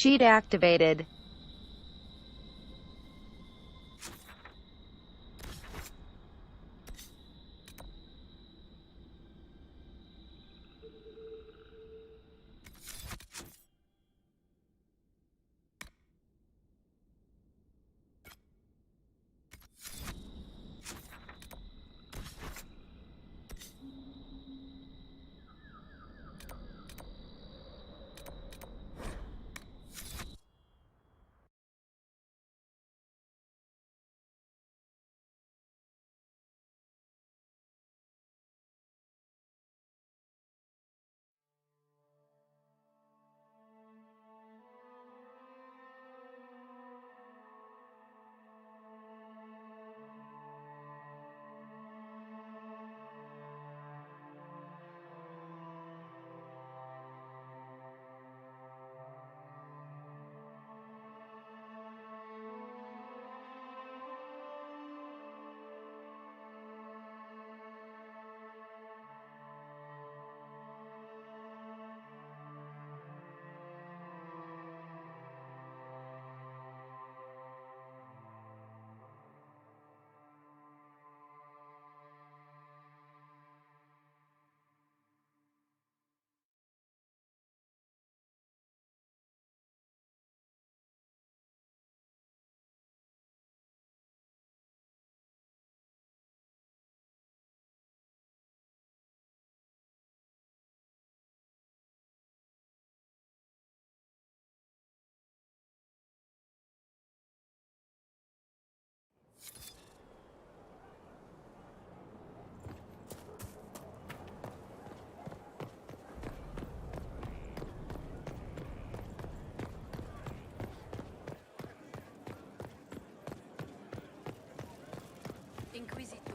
Cheat activated. Inquisitor.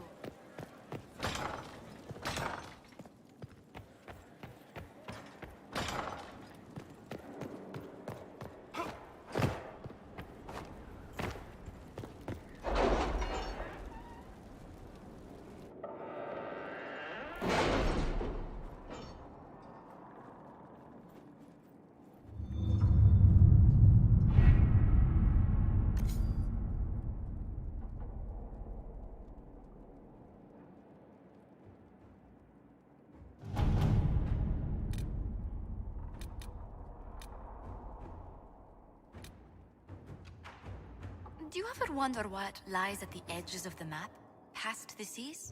Do you ever wonder what lies at the edges of the map, past the seas?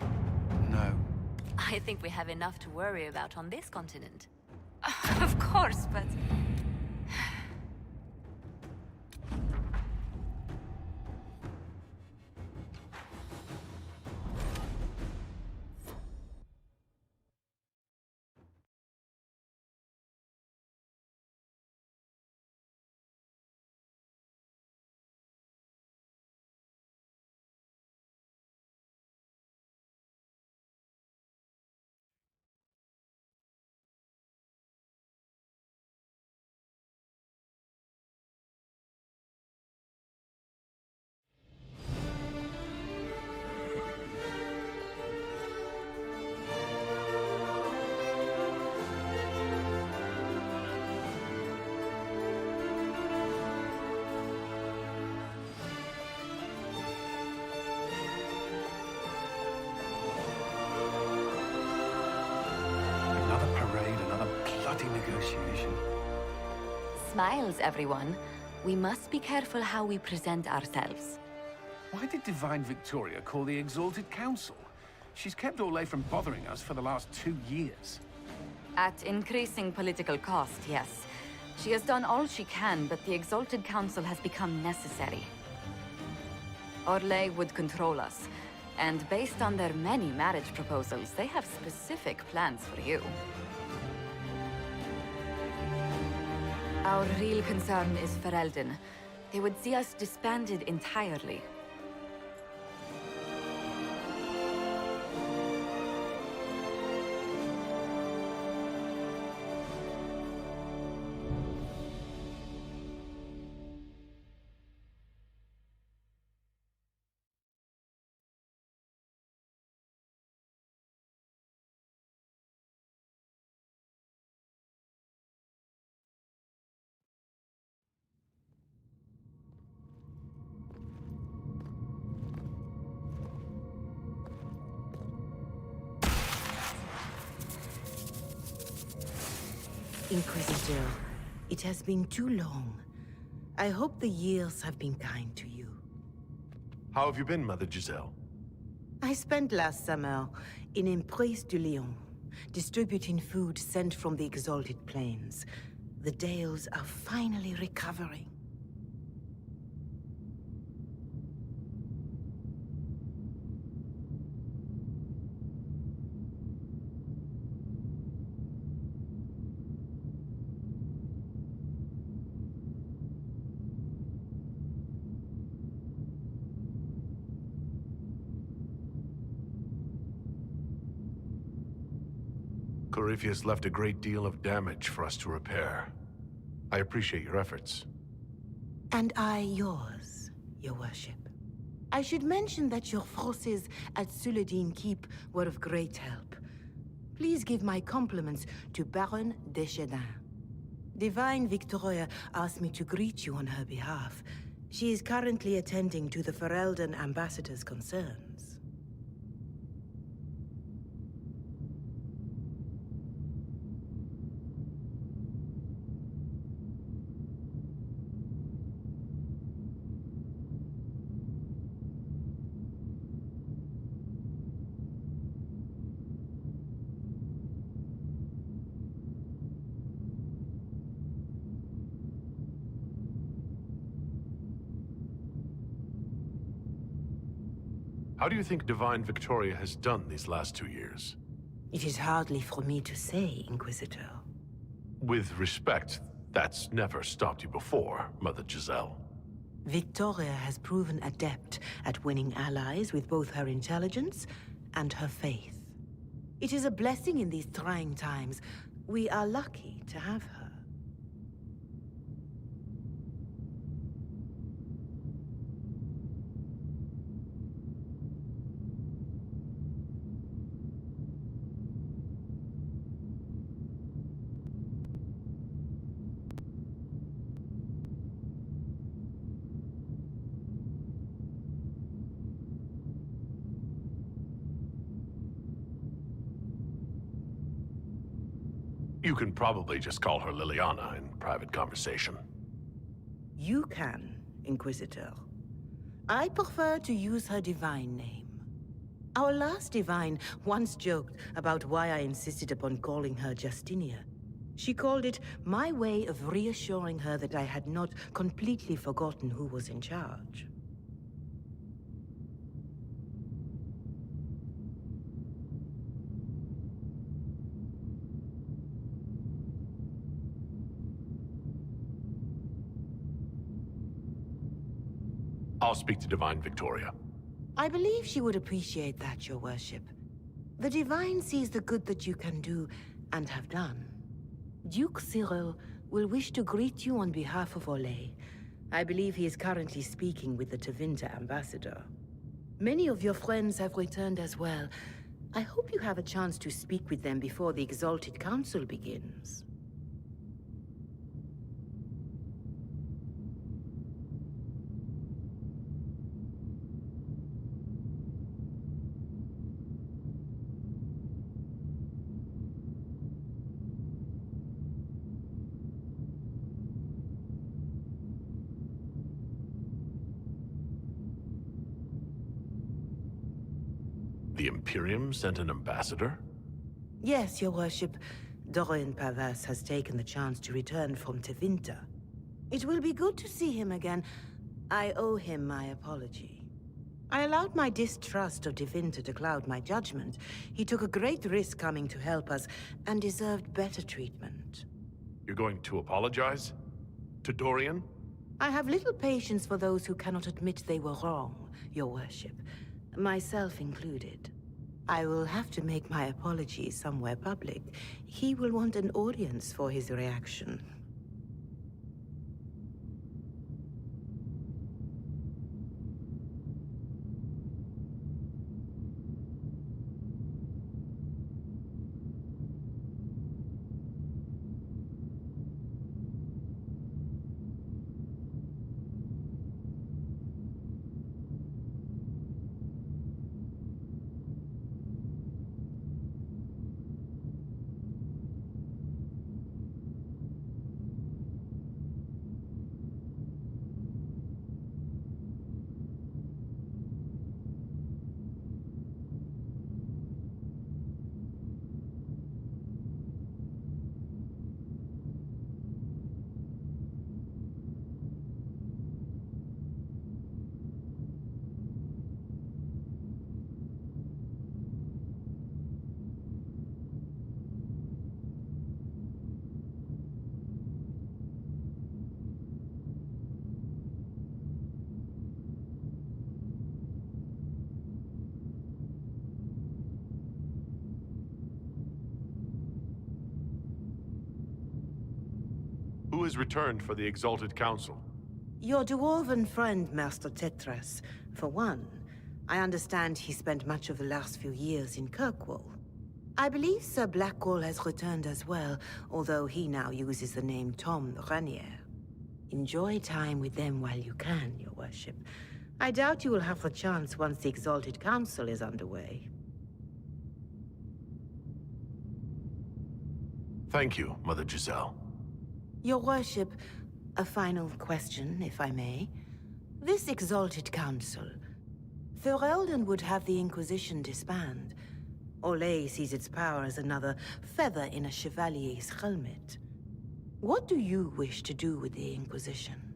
No. I think we have enough to worry about on this continent. Of course, but... Another parade, another bloody negotiation. Smiles, everyone. We must be careful how we present ourselves. Why did Divine Victoria call the Exalted Council? She's kept Orlais from bothering us for the last 2 years. At increasing political cost, yes. She has done all she can, but the Exalted Council has become necessary. Orlais would control us, and based on their many marriage proposals, they have specific plans for you. Our real concern is Ferelden. They would see us disbanded entirely. Inquisitor, it has been too long. I hope the years have been kind to you. How have you been, Mother Giselle? I spent last summer in Emprise du Lion, distributing food sent from the Exalted Plains. The Dales are finally recovering. Corypheus left a great deal of damage for us to repair. I appreciate your efforts. And I yours, your worship. I should mention that your forces at Suladin Keep were of great help. Please give my compliments to Baron Deschedin. Divine Victoria asked me to greet you on her behalf. She is currently attending to the Ferelden ambassador's concerns. How do you think Divine Victoria has done these last 2 years? It is hardly for me to say, Inquisitor. With respect, that's never stopped you before, Mother Giselle. Victoria has proven adept at winning allies with both her intelligence and her faith. It is a blessing in these trying times. We are lucky to have her. You can probably just call her Liliana in private conversation. You can, Inquisitor. I prefer to use her divine name. Our last divine once joked about why I insisted upon calling her Justinia. She called it my way of reassuring her that I had not completely forgotten who was in charge. I'll speak to Divine Victoria. I believe she would appreciate that, your worship. The Divine sees the good that you can do and have done. Duke Cyril will wish to greet you on behalf of Olay. I believe he is currently speaking with the Tevinter ambassador. Many of your friends have returned as well. I hope you have a chance to speak with them before the Exalted Council begins. The Imperium sent an ambassador? Yes, your worship. Dorian Pavas has taken the chance to return from Tevinter. It will be good to see him again. I owe him my apology. I allowed my distrust of Tevinter to cloud my judgment. He took a great risk coming to help us, and deserved better treatment. You're going to apologize? To Dorian? I have little patience for those who cannot admit they were wrong, your worship. Myself included. I will have to make my apologies somewhere public. He will want an audience for his reaction. Who is returned for the Exalted Council? Your dwarven friend, Master Tetras. For one, I understand he spent much of the last few years in Kirkwall. I believe Sir Blackwall has returned as well, although he now uses the name Tom Ranier. Enjoy time with them while you can, Your Worship. I doubt you will have the chance once the Exalted Council is underway. Thank you, Mother Giselle. Your Worship, a final question, if I may. This Exalted Council, Ferelden would have the Inquisition disband. Olay sees its power as another feather in a chevalier's helmet. What do you wish to do with the Inquisition?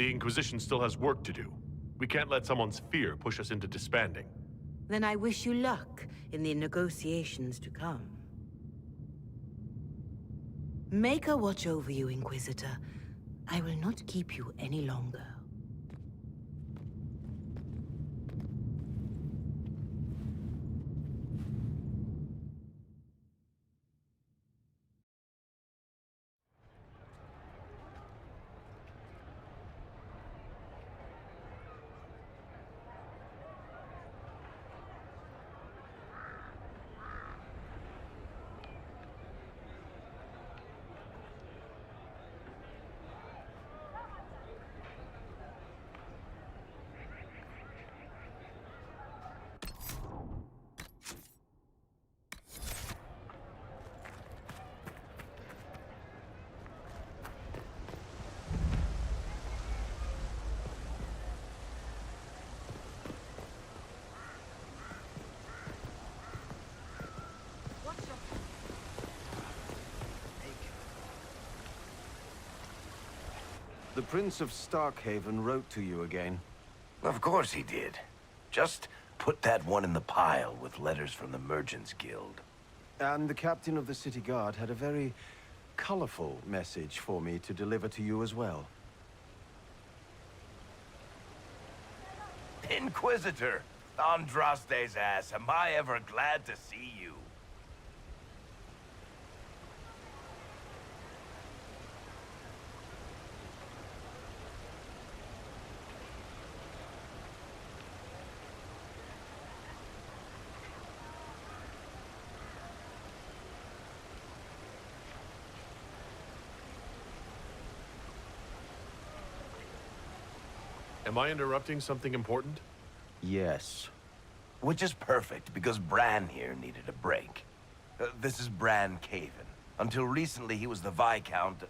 The Inquisition still has work to do. We can't let someone's fear push us into disbanding. Then I wish you luck in the negotiations to come. Maker watch over you, Inquisitor. I will not keep you any longer. The Prince of Starkhaven wrote to you again. Of course he did. Just put that one in the pile with letters from the Merchants Guild. And the captain of the city guard had a very colorful message for me to deliver to you as well. Inquisitor! Andraste's ass, am I ever glad to see you? Am I interrupting something important? Yes. Which is perfect, because Bran here needed a break. This is Bran Caven. Until recently, he was the Viscount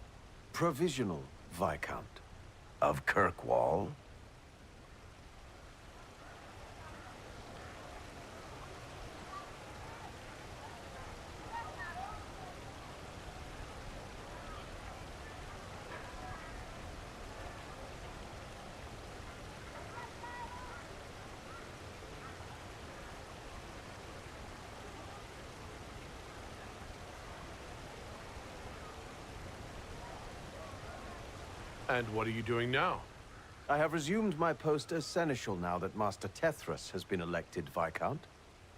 Provisional Viscount. of Kirkwall. And what are you doing now? I have resumed my post as seneschal now that Master Tethras has been elected Viscount.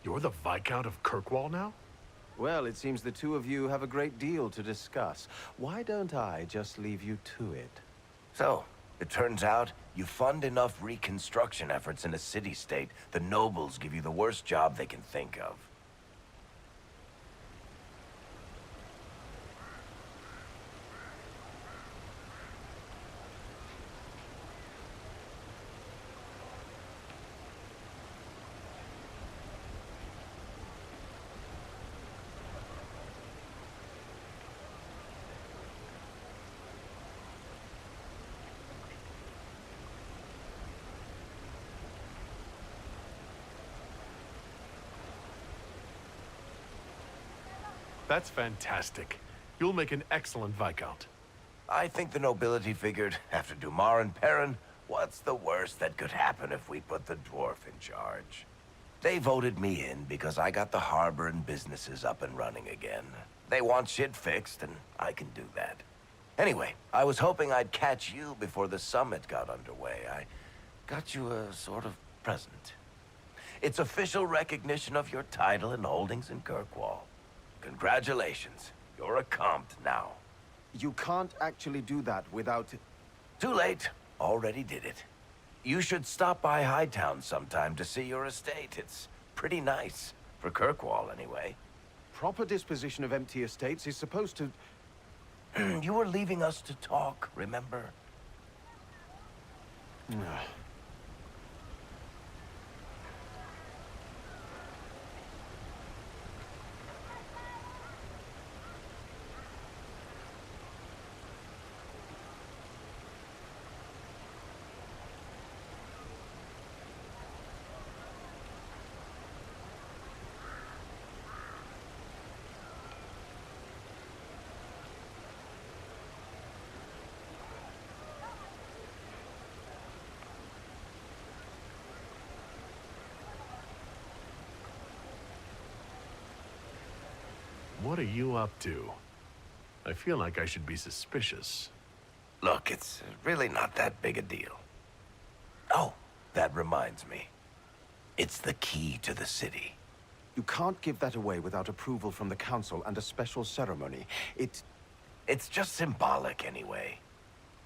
You're the Viscount of Kirkwall now? Well, it seems the two of you have a great deal to discuss. Why don't I just leave you to it? So, it turns out you fund enough reconstruction efforts in a city-state, the nobles give you the worst job they can think of. That's fantastic. You'll make an excellent Viscount. I think the nobility figured, after Dumar and Perrin, what's the worst that could happen if we put the dwarf in charge? They voted me in because I got the harbor and businesses up and running again. They want shit fixed, and I can do that. Anyway, I was hoping I'd catch you before the summit got underway. I got you a sort of present. It's official recognition of your title and holdings in Kirkwall. Congratulations. You're a compt now. You can't actually do that without... Too late. Already did it. You should stop by Hightown sometime to see your estate. It's pretty nice. For Kirkwall, anyway. Proper disposition of empty estates is supposed to... You were leaving us to talk, remember? What are you up to? I feel like I should be suspicious. Look, it's really not that big a deal. Oh, that reminds me. It's the key to the city. You can't give that away without approval from the council and a special ceremony. It's just symbolic anyway.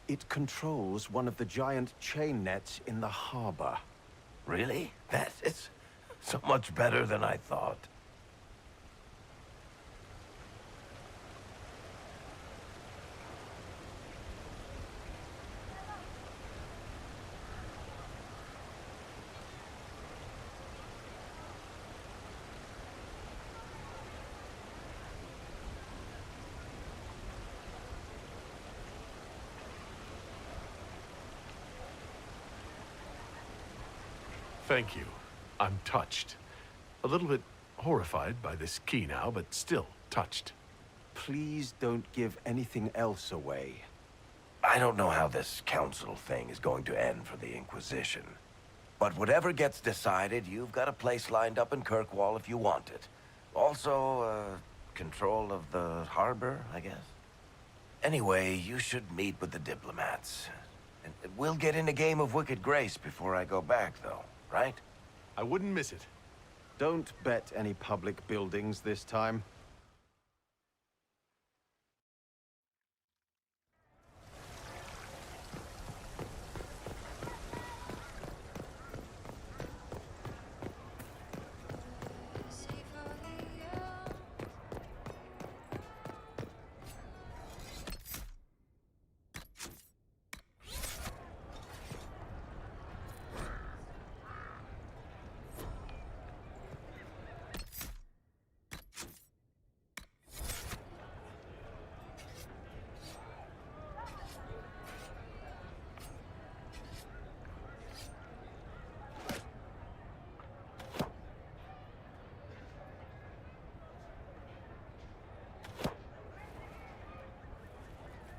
It controls one of the giant chain nets in the harbor. Really? That is so much better than I thought. Thank you. I'm touched. A little bit horrified by this key now, but still touched. Please don't give anything else away. I don't know how this council thing is going to end for the Inquisition. But whatever gets decided, you've got a place lined up in Kirkwall if you want it. Also, control of the harbor, I guess. Anyway, you should meet with the diplomats. And we'll get in a game of Wicked Grace before I go back, though, right? I wouldn't miss it. Don't bet any public buildings this time.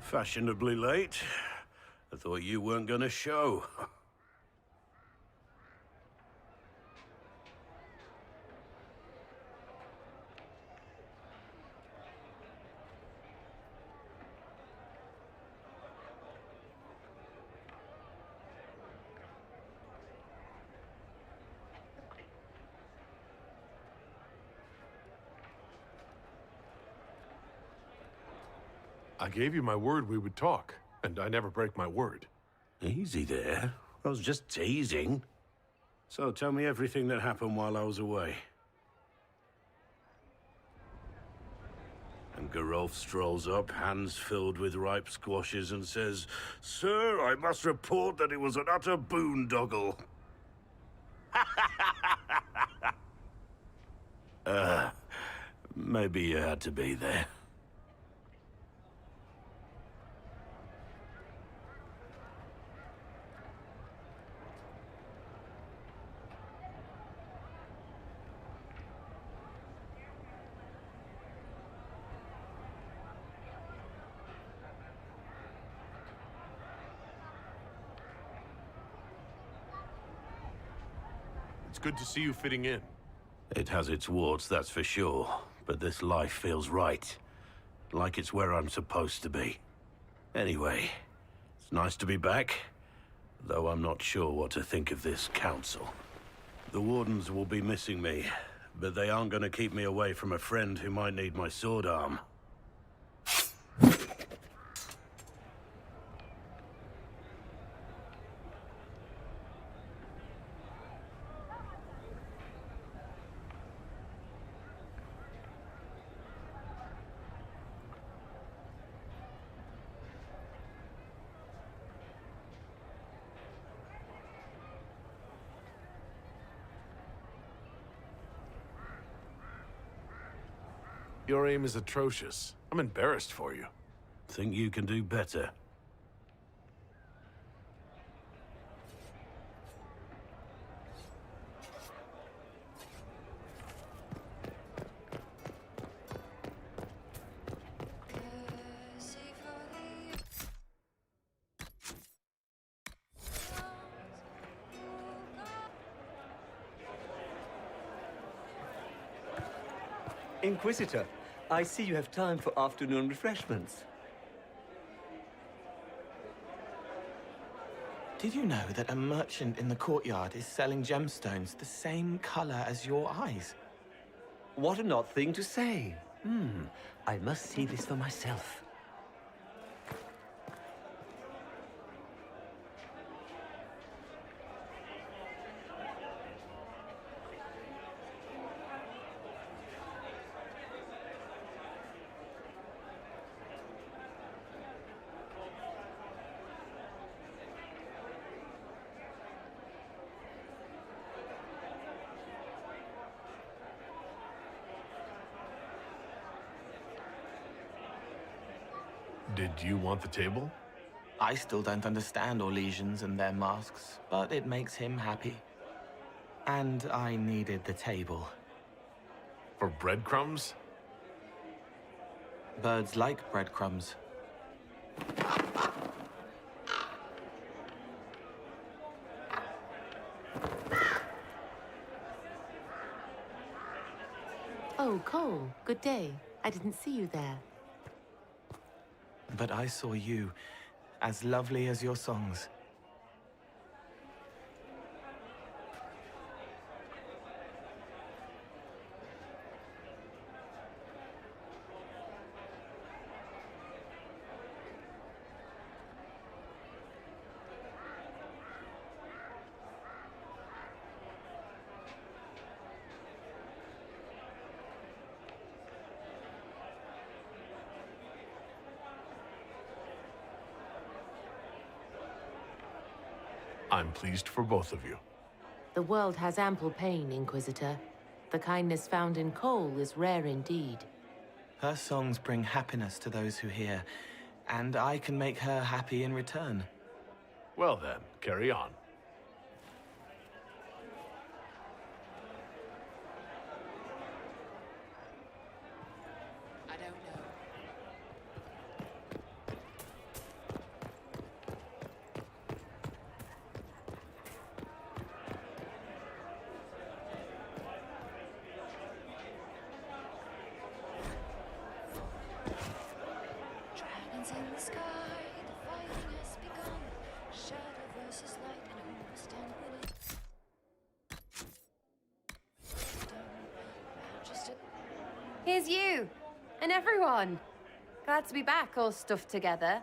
Fashionably late. I thought you weren't gonna show. gave you my word we would talk, and I never break my word. Easy there. I was just teasing. So tell me everything that happened while I was away. And Geralf strolls up, hands filled with ripe squashes, and says, "Sir, I must report that it was an utter boondoggle." Maybe you had to be there. It's good to see you fitting in. It has its warts, that's for sure. But this life feels right. Like it's where I'm supposed to be. Anyway, it's nice to be back. Though I'm not sure what to think of this council. The Wardens will be missing me, but they aren't going to keep me away from a friend who might need my sword arm. Your aim is atrocious. I'm embarrassed for you. Think you can do better? Inquisitor, I see you have time for afternoon refreshments. Did you know that a merchant in the courtyard is selling gemstones the same color as your eyes? What an odd thing to say. I must see this for myself. Did you want the table? I still don't understand Orlesians and their masks, but it makes him happy. And I needed the table. For breadcrumbs? Birds like breadcrumbs. Oh, Cole, good day. I didn't see you there. But I saw you, as lovely as your songs. I'm pleased for both of you. The world has ample pain, Inquisitor. The kindness found in Cole is rare indeed. Her songs bring happiness to those who hear, and I can make her happy in return. Well then, carry on. I don't know. Dragons in the sky, the fighting has begun. Shadow versus light, and who will stand winning? Here's you! And everyone! Glad to be back, all stuffed together.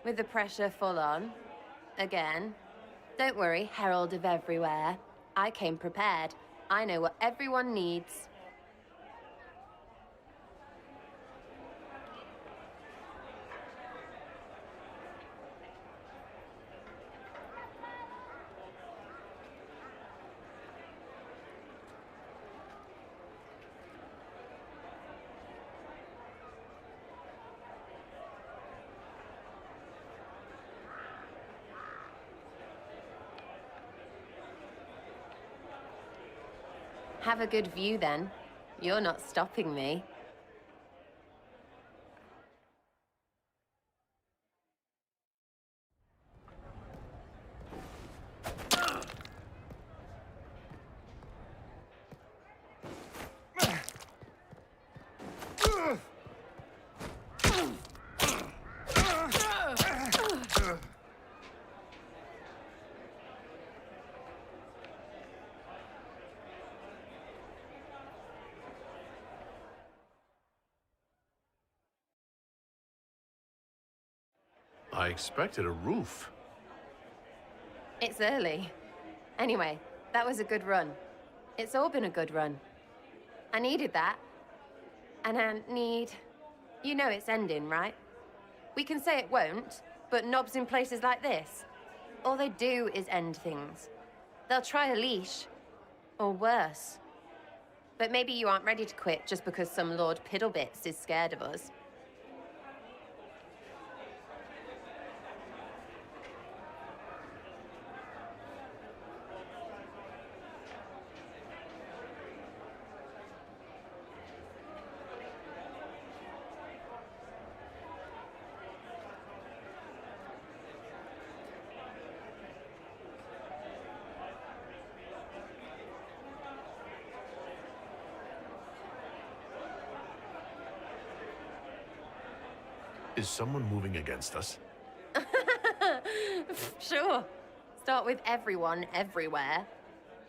With the pressure full on. Again. Don't worry, Herald of Everywhere. I came prepared. I know what everyone needs. Have a good view, then. You're not stopping me. I expected a roof. It's early. Anyway, that was a good run. It's all been a good run. I needed that. And I need... You know it's ending, right? We can say it won't, but knobs in places like this, all they do is end things. They'll try a leash. Or worse. But maybe you aren't ready to quit just because some Lord Piddlebits is scared of us. Is someone moving against us? Sure. Start with everyone, everywhere.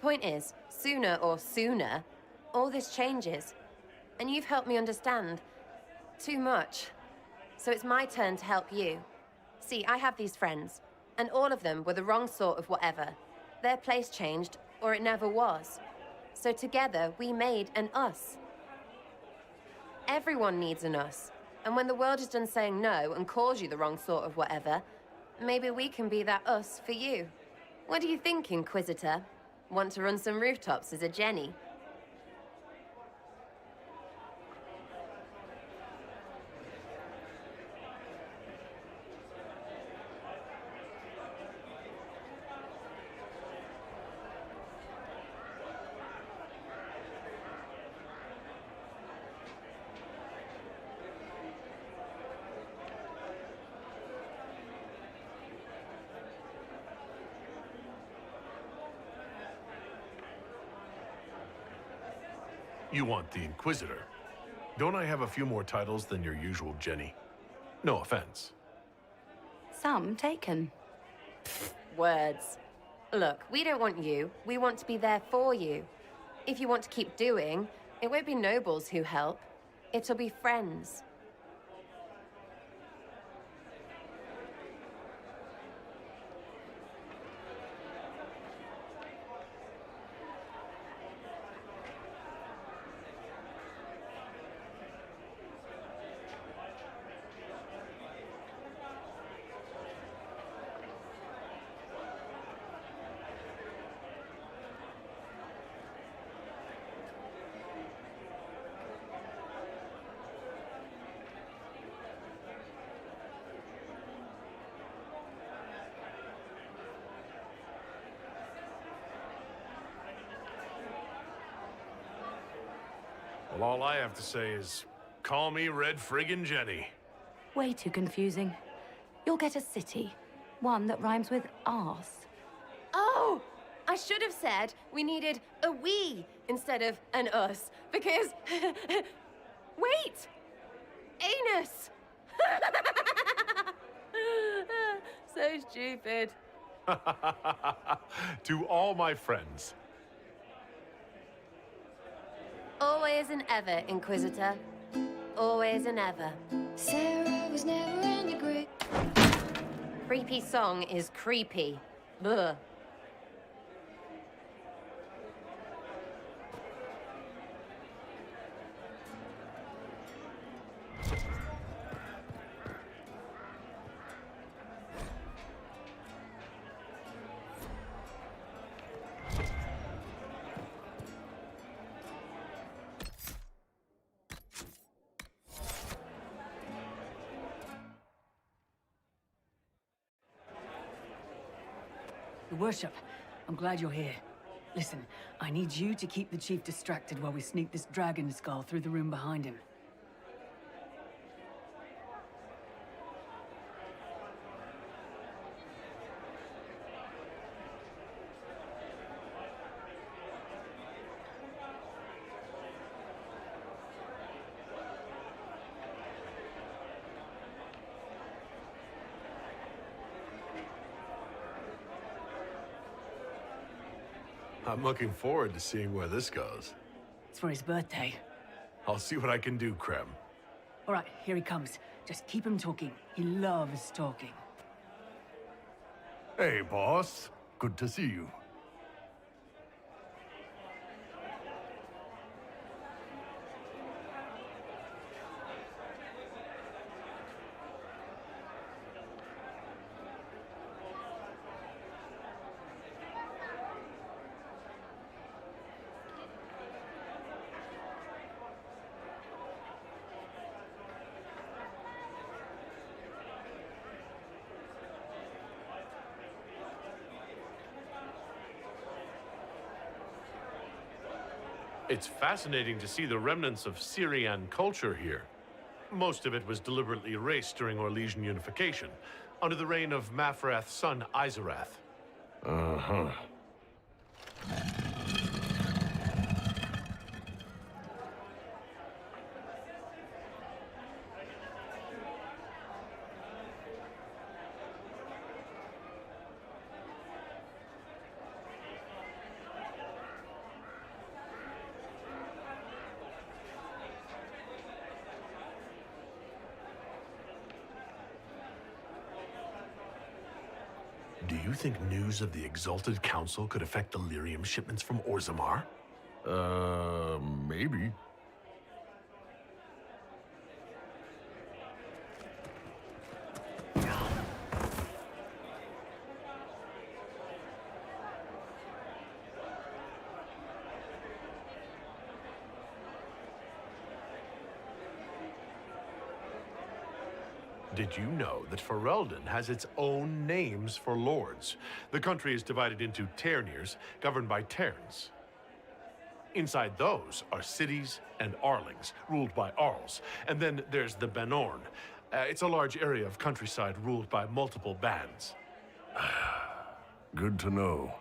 Point is, sooner, all this changes. And you've helped me understand. Too much. So it's my turn to help you. See, I have these friends, and all of them were the wrong sort of whatever. Their place changed, or it never was. So together, we made an us. Everyone needs an us. And when the world is done saying no and calls you the wrong sort of whatever, maybe we can be that us for you. What do you think, Inquisitor? Want to run some rooftops as a Jenny? You want the Inquisitor. Don't I have a few more titles than your usual Jenny? No offense. Some taken. Words. Look, we don't want you. We want to be there for you. If you want to keep doing, it won't be nobles who help. It'll be friends. Well, all I have to say is, call me Red Friggin' Jenny. Way too confusing. You'll get a city. One that rhymes with arse. Oh! I should have said we needed a we instead of an us, because... Wait! Anus! So stupid. To all my friends. Always and ever, Inquisitor. always and ever. Sarah was never in the group. Creepy song is creepy. Ugh. Your worship, I'm glad you're here. Listen, I need you to keep the chief distracted while we sneak this dragon skull through the room behind him. I'm looking forward to seeing where this goes. It's for his birthday. I'll see what I can do, Krem. All right, here he comes. Just keep him talking. He loves talking. Hey, boss. Good to see you. It's fascinating to see the remnants of Syrian culture here. Most of it was deliberately erased during Orlesian unification, under the reign of Mafrath's son, Izarath. Uh-huh. Do you think news of the Exalted Council could affect the lyrium shipments from Orzammar? Maybe. Did you know that Ferelden has its own names for lords? The country is divided into Ternirs, governed by Terns. Inside those are cities and Arlings, ruled by Arls. And then there's the Banorn. It's a large area of countryside ruled by multiple bands. Good to know.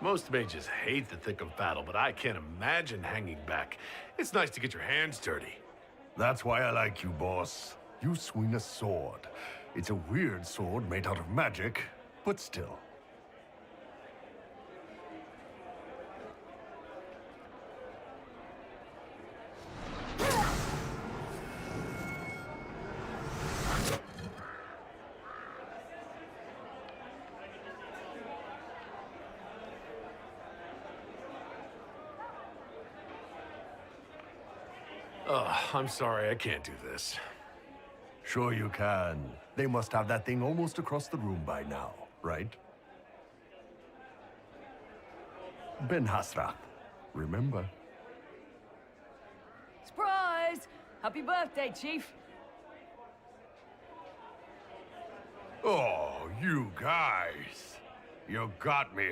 Most mages hate the thick of battle, but I can't imagine hanging back. It's nice to get your hands dirty. That's why I like you, boss. You swing a sword. It's a weird sword made out of magic, but still. I'm sorry, I can't do this. Sure you can. They must have that thing almost across the room by now, right? Ben Hasrath, remember? Surprise! Happy birthday, Chief! Oh, you guys. You got me.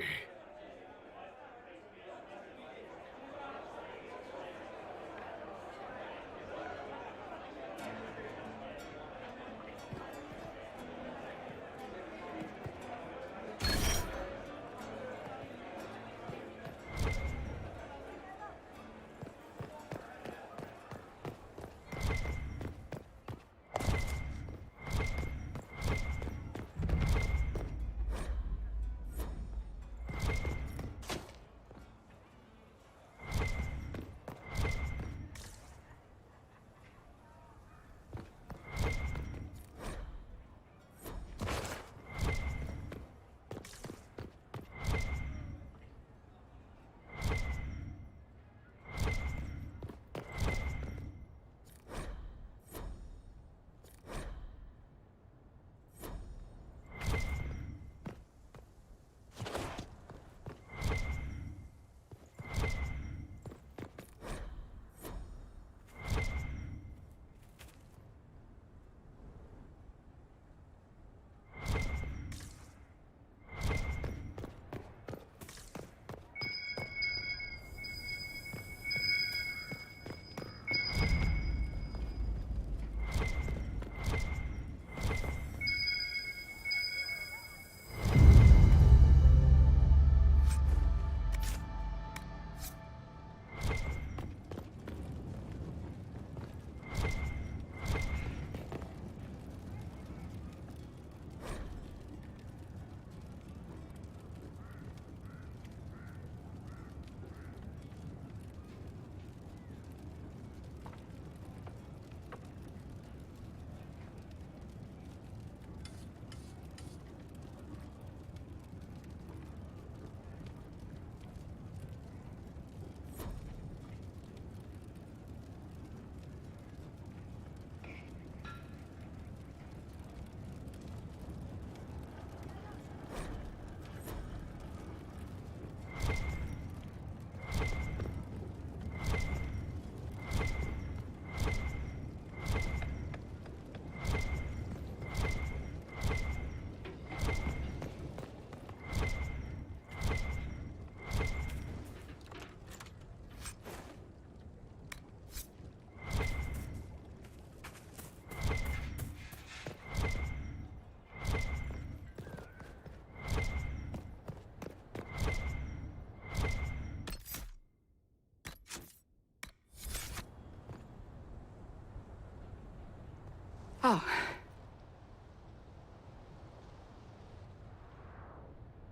Oh,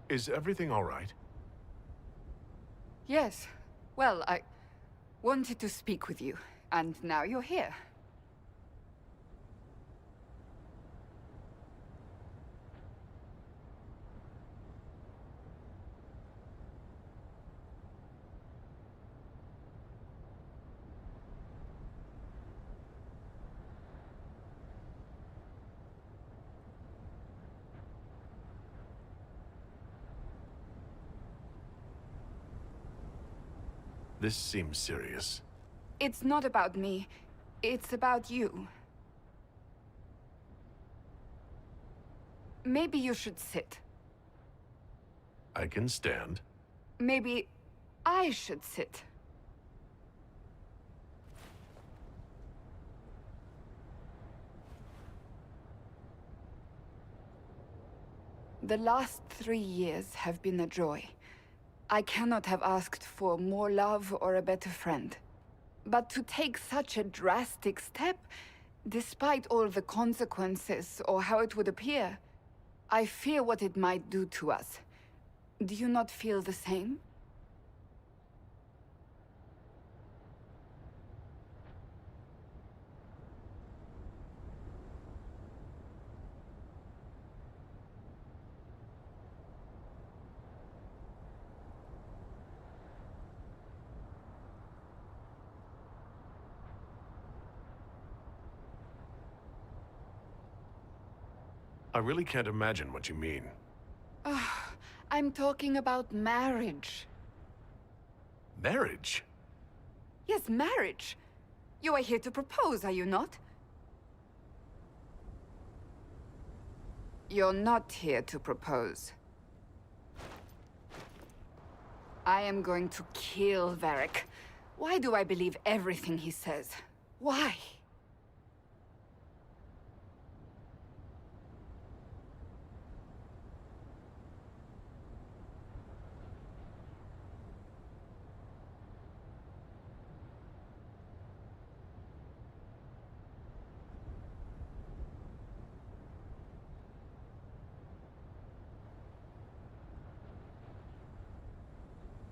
Is everything all right? yes. Well, I wanted to speak with you, and now you're here. This seems serious. It's not about me. It's about you. Maybe you should sit. I can stand. Maybe I should sit. The last 3 years have been a joy. I cannot have asked for more love or a better friend. But to take such a drastic step, despite all the consequences or how it would appear, I fear what it might do to us. Do you not feel the same? I really can't imagine what you mean. I'm talking about marriage. Marriage? Yes, marriage. You are here to propose, are you not? You're not here to propose. I am going to kill Varric. Why do I believe everything he says? Why?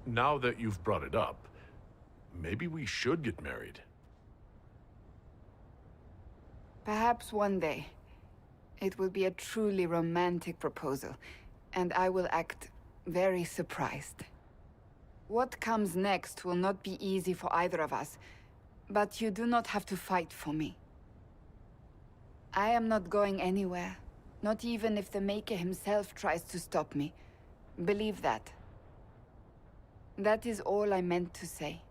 Now that you've brought it up, maybe we should get married. Perhaps one day. It will be a truly romantic proposal, and I will act very surprised. What comes next will not be easy for either of us, but you do not have to fight for me. I am not going anywhere, not even if the Maker himself tries to stop me. Believe that. That is all I meant to say.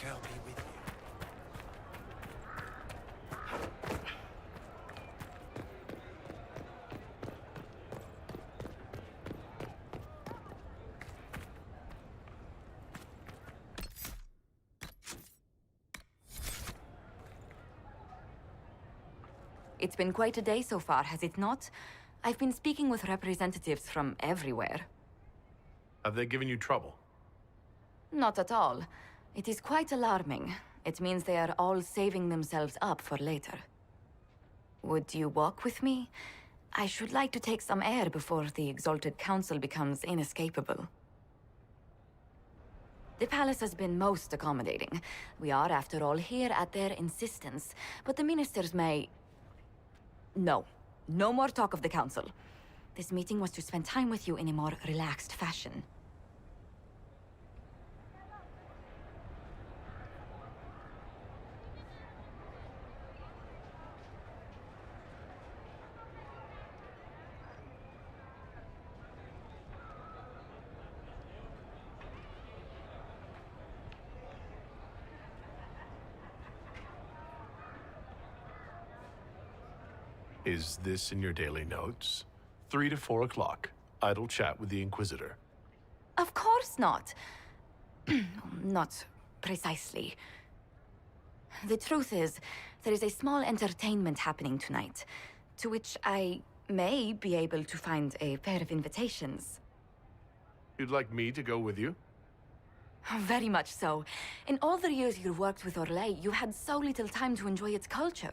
Michael be with you. It's been quite a day so far, has it not? I've been speaking with representatives from everywhere. Have they given you trouble? Not at all. It is quite alarming. It means they are all saving themselves up for later. Would you walk with me? I should like to take some air before the Exalted Council becomes inescapable. The palace has been most accommodating. We are, after all, here at their insistence, but the ministers may... No. No more talk of the council. This meeting was to spend time with you in a more relaxed fashion. Is this in your daily notes? 3 to 4 o'clock. Idle chat with the Inquisitor. Of course not. Not precisely. The truth is, there is a small entertainment happening tonight, to which I may be able to find a pair of invitations. You'd like me to go with you? Very much so. In all the years you worked with Orlais, you had so little time to enjoy its culture.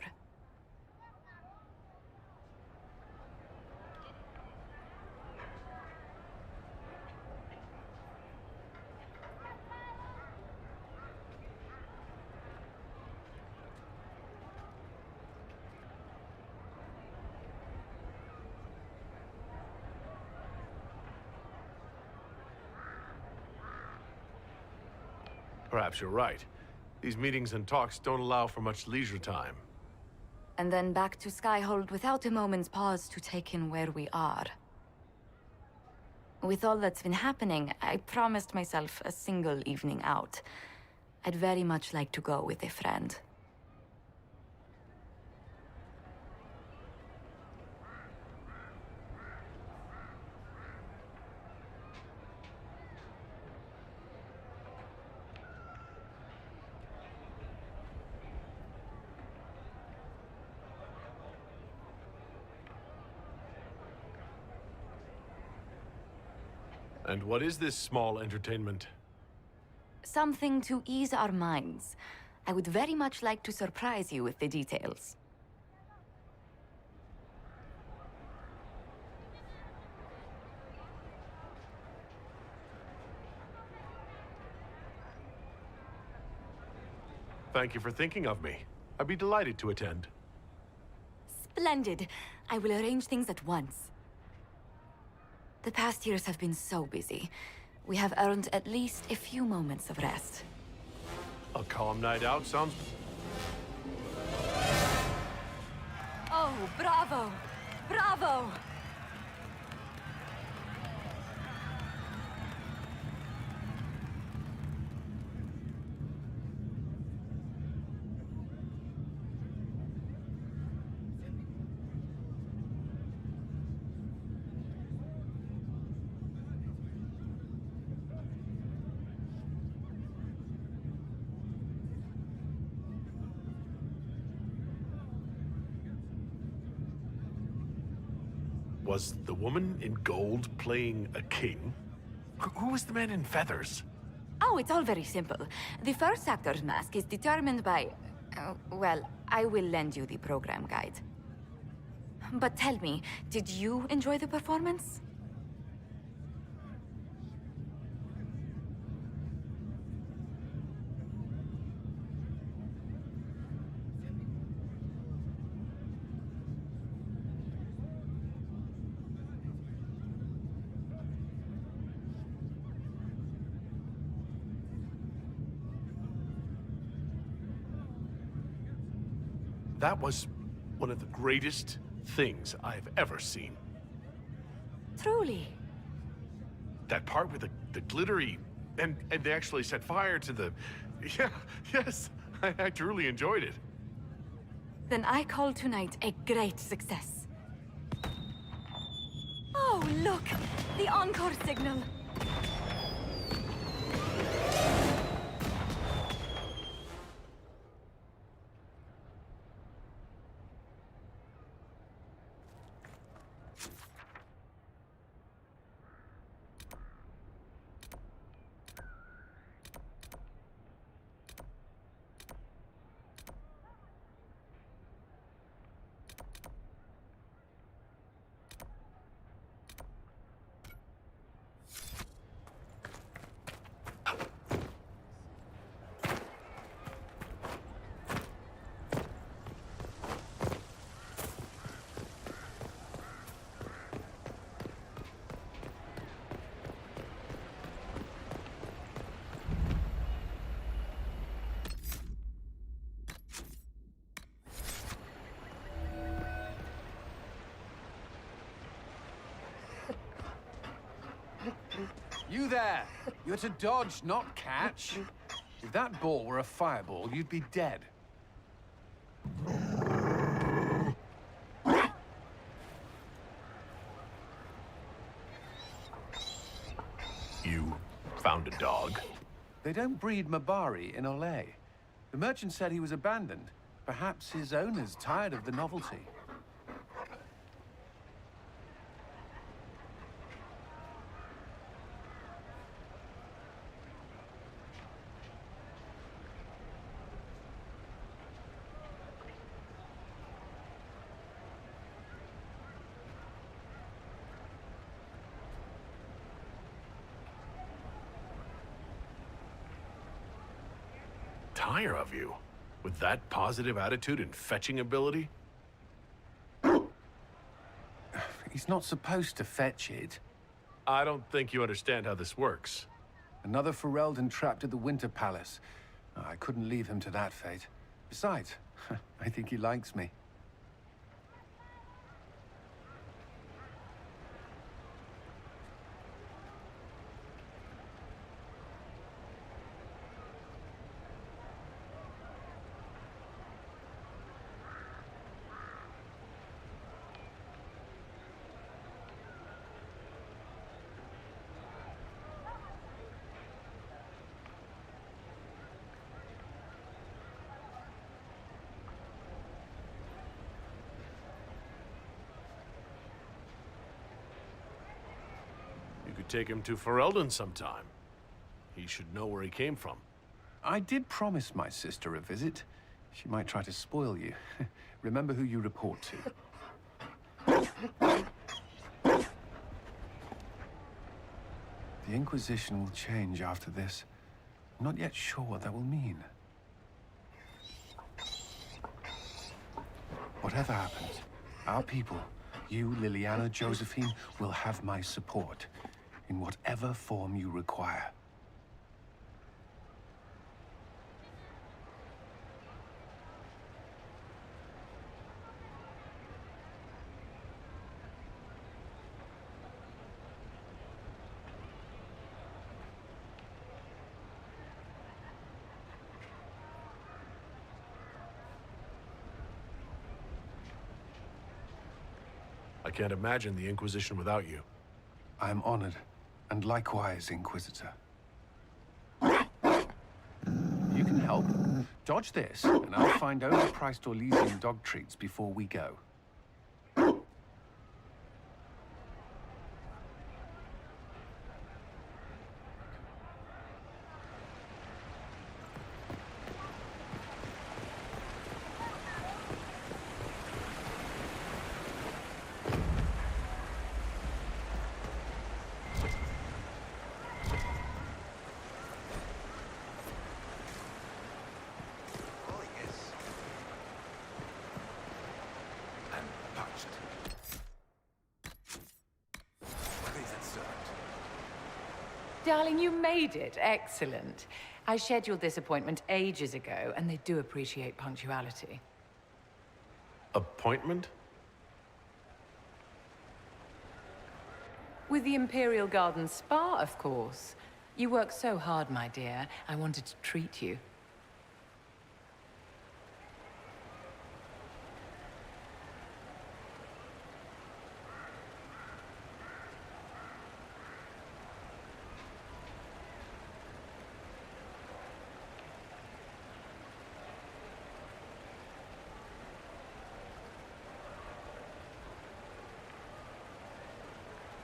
Perhaps you're right. These meetings and talks don't allow for much leisure time. And then back to Skyhold without a moment's pause to take in where we are. With all that's been happening, I promised myself a single evening out. I'd very much like to go with a friend. And what is this small entertainment? Something to ease our minds. I would very much like to surprise you with the details. Thank you for thinking of me. I'd be delighted to attend. Splendid. I will arrange things at once. The past years have been so busy. We have earned at least a few moments of rest. A calm night out sounds... Oh, bravo! Bravo! Was the woman in gold playing a king? Who was the man in feathers? Oh, it's all very simple. The first actor's mask is determined by... well, I will lend you the program guide. But tell me, did you enjoy the performance? That was one of the greatest things I've ever seen. Truly. That part with the glittery And they actually set fire to the... Yeah, yes, I truly enjoyed it. Then I call tonight a great success. Oh, look! The encore signal! You there! You're to dodge, not catch. If that ball were a fireball, you'd be dead. You found a dog? They don't breed Mabari in Olay. The merchant said he was abandoned. Perhaps his owner's tired of the novelty. Tire of you? With that positive attitude and fetching ability? He's not supposed to fetch it. I don't think you understand how this works. Another Ferelden trapped at the Winter Palace. I couldn't leave him to that fate. Besides, I think he likes me. You could take him to Ferelden sometime. He should know where he came from. I did promise my sister a visit. She might try to spoil you. Remember who you report to. The Inquisition will change after this. I'm not yet sure what that will mean. Whatever happens, our people, you, Liliana, Josephine, will have my support in whatever form you require. I can't imagine the Inquisition without you. I am honored, and likewise, Inquisitor. You can help. Dodge this, and I'll find overpriced Orlesian dog treats before we go. Darling, you made it. Excellent. I scheduled this appointment ages ago, and they do appreciate punctuality. Appointment? With the Imperial Garden Spa, of course. You work so hard, my dear. I wanted to treat you.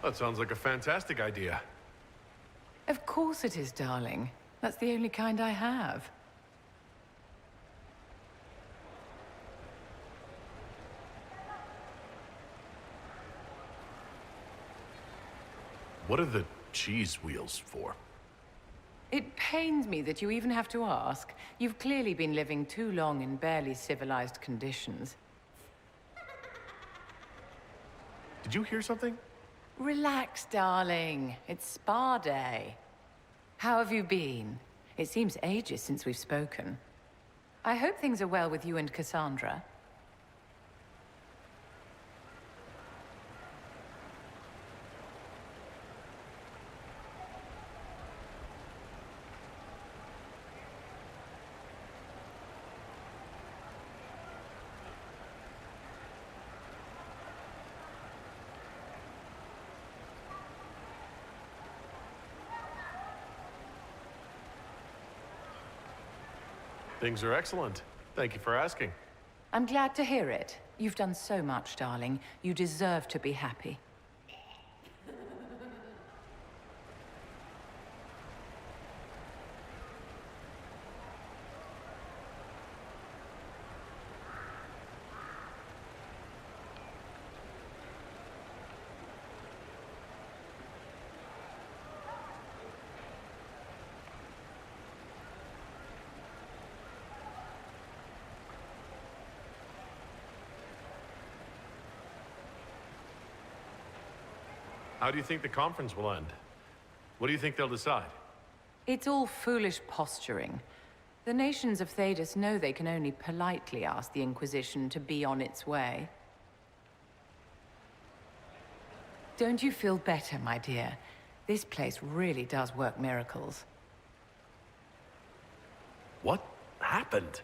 That sounds like a fantastic idea. Of course it is, darling. That's the only kind I have. What are the cheese wheels for? It pains me that you even have to ask. You've clearly been living too long in barely civilized conditions. Did you hear something? Relax, darling. It's spa day. How have you been? It seems ages since we've spoken. I hope things are well with you and Cassandra. Things are excellent. Thank you for asking. I'm glad to hear it. You've done so much, darling. You deserve to be happy. How do you think the conference will end? What do you think they'll decide? It's all foolish posturing. The nations of Thedas know they can only politely ask the Inquisition to be on its way. Don't you feel better, my dear? This place really does work miracles. What happened?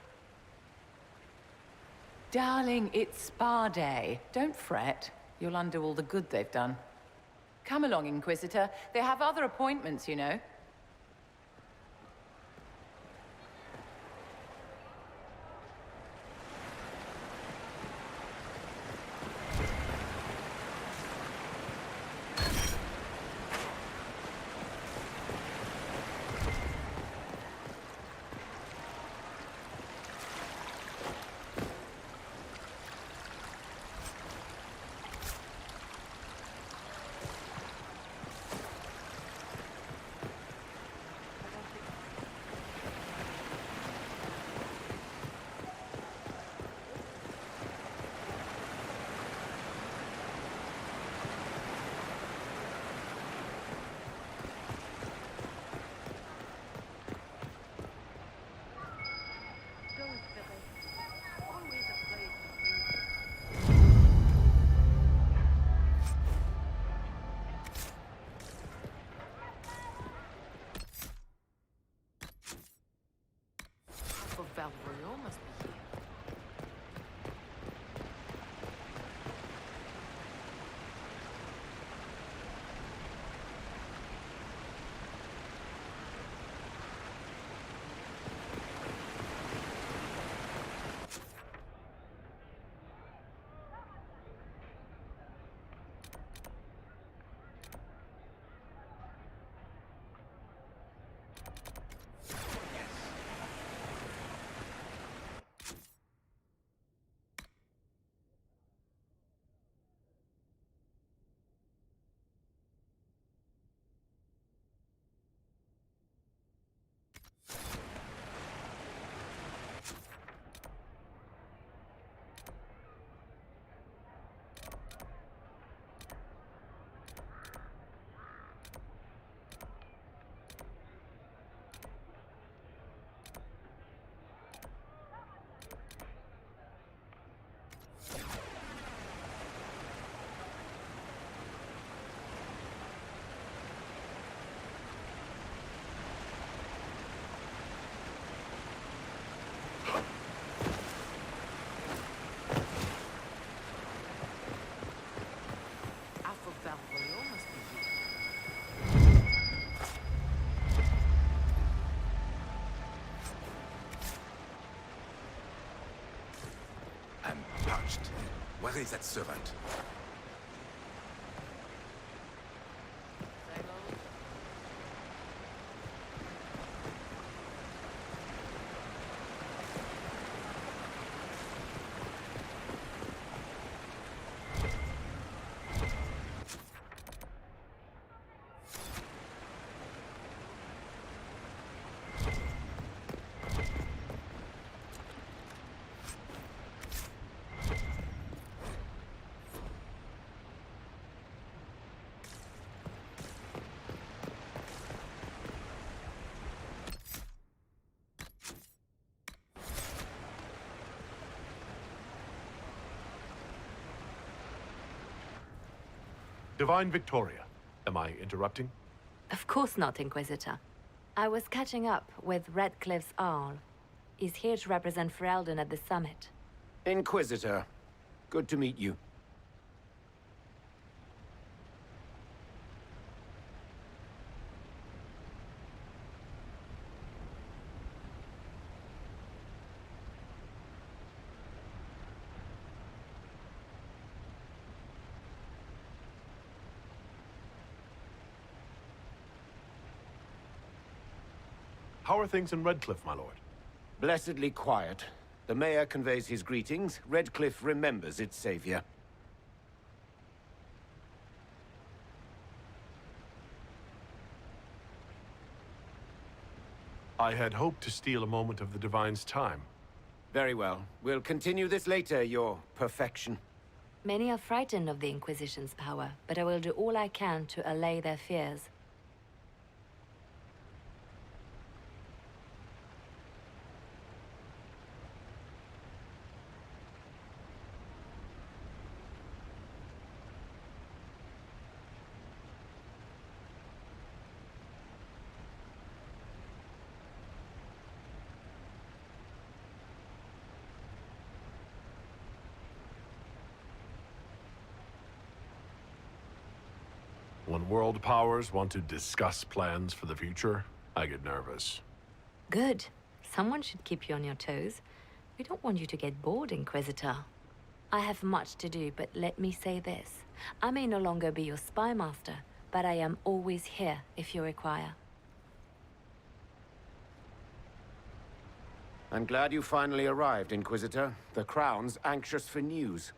Darling, it's spa day. Don't fret. You'll undo all the good they've done. Come along, Inquisitor. They have other appointments, you know. Where is that servant? Divine Victoria, am I interrupting? Of course not, Inquisitor. I was catching up with Redcliffe's Arl. He's here to represent Ferelden at the summit. Inquisitor, good to meet you. How are things in Redcliffe, my lord? Blessedly quiet. The mayor conveys his greetings. Redcliffe remembers its savior. I had hoped to steal a moment of the Divine's time. Very well. We'll continue this later, your perfection. Many are frightened of the Inquisition's power, but I will do all I can to allay their fears. When world powers want to discuss plans for the future, I get nervous. Good. Someone should keep you on your toes. We don't want you to get bored, Inquisitor. I have much to do, but let me say this. I may no longer be your spy master, but I am always here if you require. I'm glad you finally arrived, Inquisitor. The Crown's anxious for news.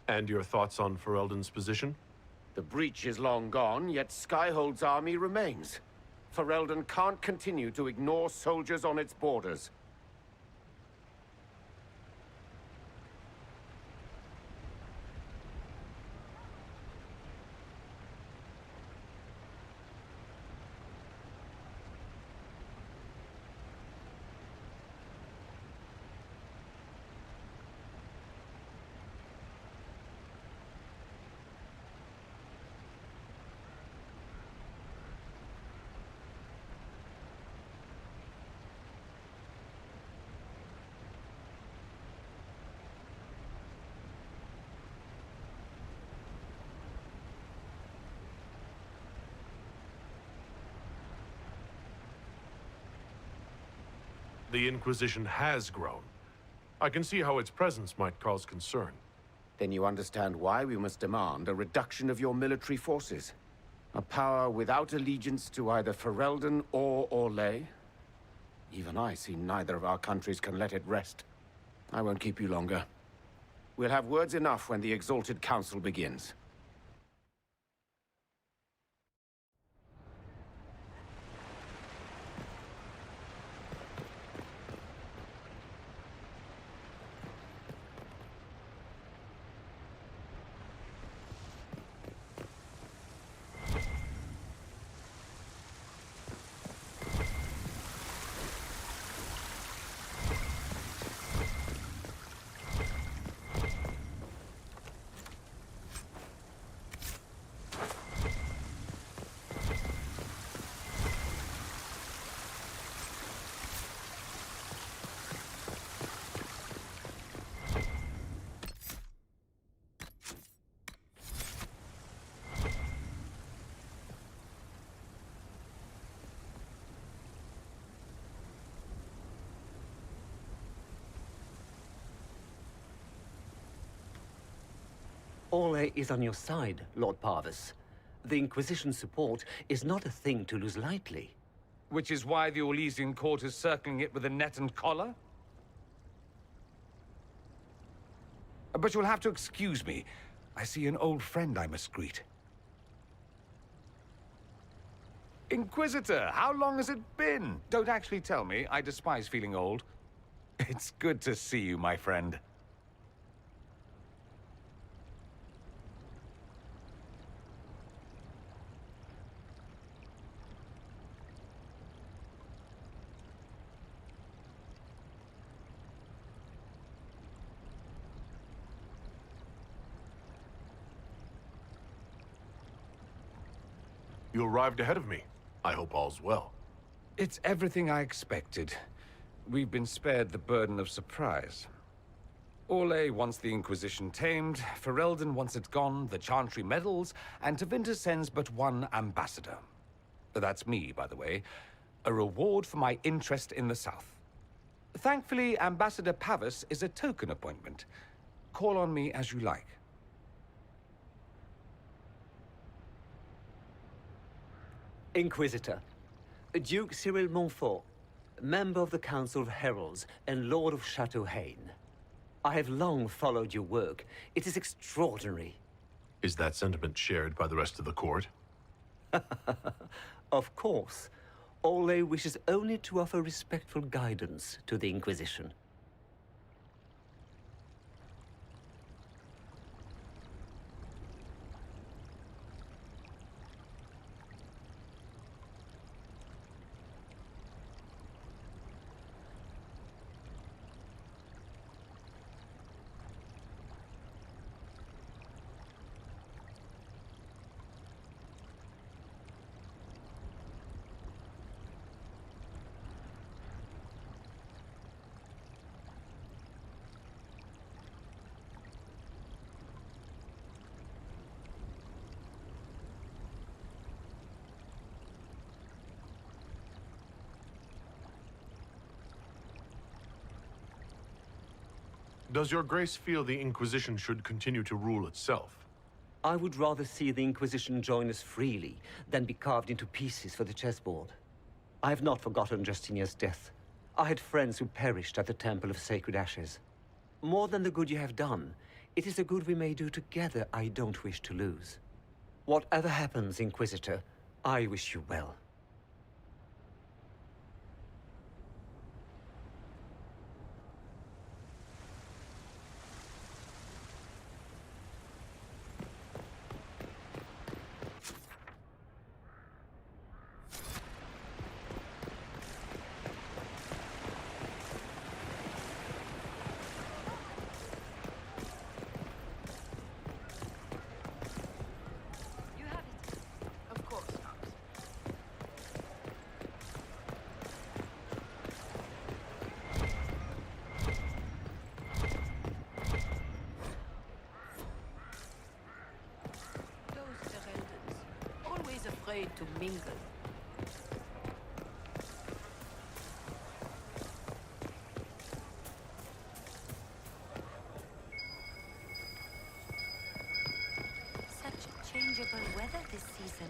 And your thoughts on Ferelden's position? The breach is long gone, yet Skyhold's army remains. Ferelden can't continue to ignore soldiers on its borders. The Inquisition has grown. I can see how its presence might cause concern. Then you understand why we must demand a reduction of your military forces. A power without allegiance to either Ferelden or Orlais? Even I see neither of our countries can let it rest. I won't keep you longer. We'll have words enough when the Exalted Council begins. Orlais is on your side, Lord Parvis. The Inquisition support is not a thing to lose lightly. Which is why the Orlesian court is circling it with a net and collar? But you'll have to excuse me. I see an old friend I must greet. Inquisitor, how long has it been? Don't actually tell me. I despise feeling old. It's good to see you, my friend. You arrived ahead of me. I hope all's well. It's everything I expected. We've been spared the burden of surprise. Orlais wants the Inquisition tamed, Ferelden wants it gone, the Chantry meddles, and Tevinter sends but one ambassador. That's me, by the way. A reward for my interest in the South. Thankfully, Ambassador Pavis is a token appointment. Call on me as you like. Inquisitor, Duke Cyril Montfort, member of the Council of Heralds and Lord of Chateau Haine. I have long followed your work. It is extraordinary. Is that sentiment shared by the rest of the court? Of course. Orlais wishes only to offer respectful guidance to the Inquisition. Does your grace feel the Inquisition should continue to rule itself? I would rather see the Inquisition join us freely than be carved into pieces for the chessboard. I have not forgotten Justinia's death. I had friends who perished at the Temple of Sacred Ashes. More than the good you have done, it is the good we may do together I don't wish to lose. Whatever happens, Inquisitor, I wish you well. Afraid to mingle. Such changeable weather this season.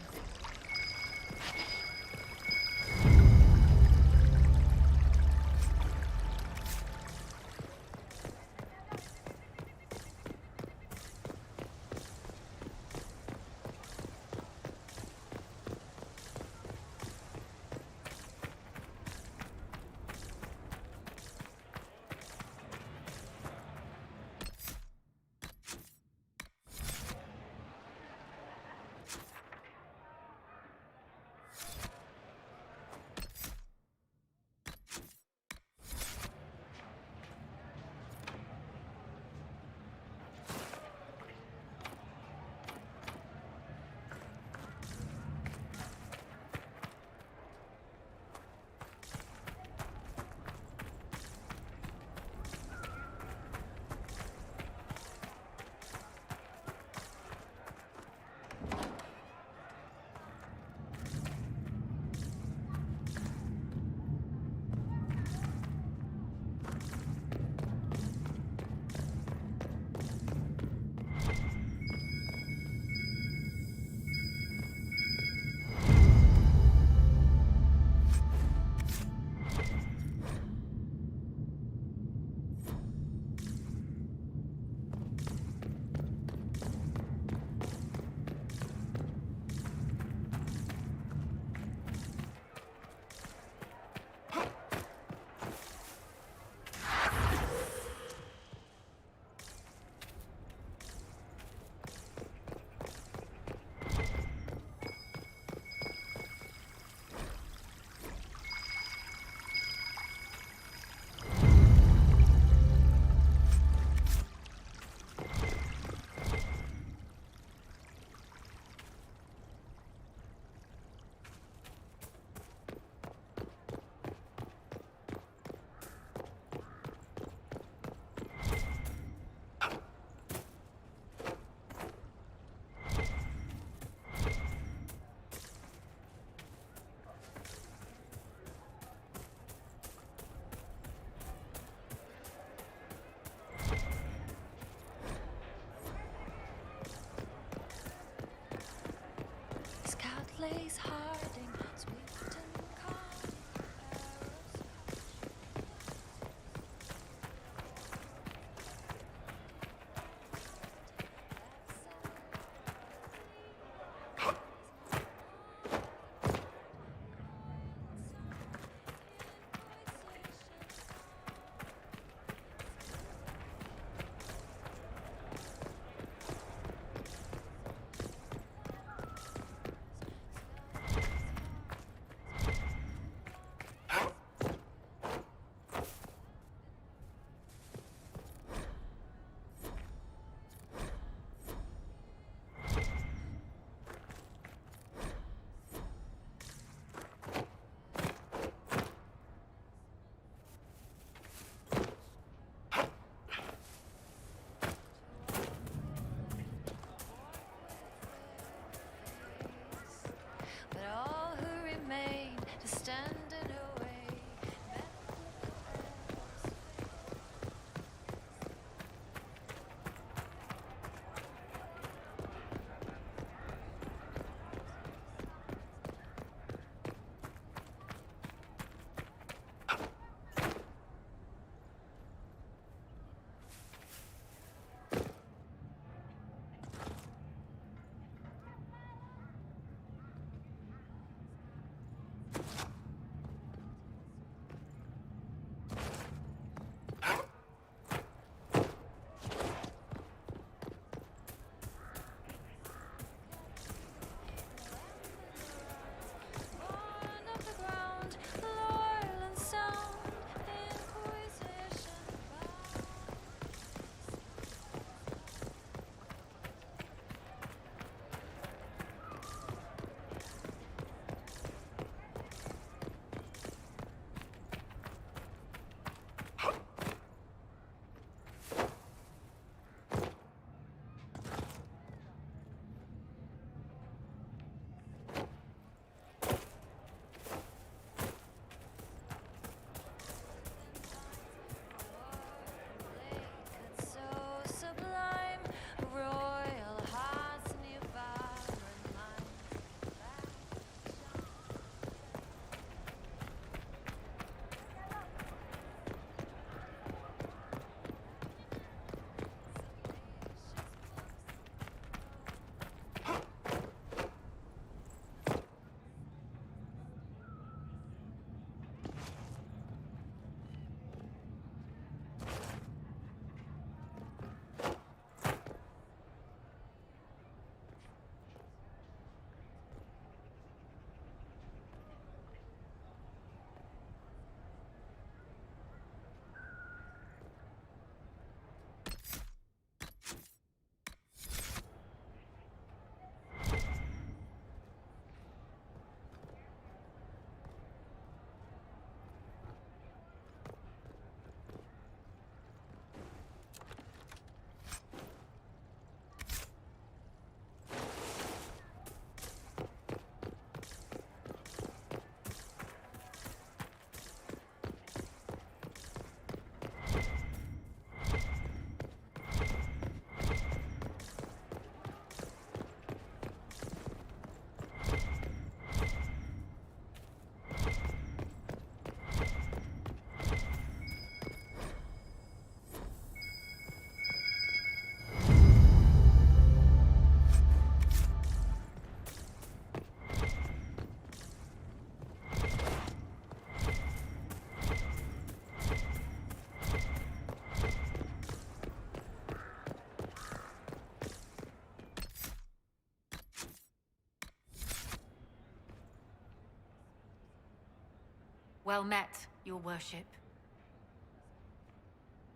Well met, your worship.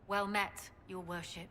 Well met, your worship.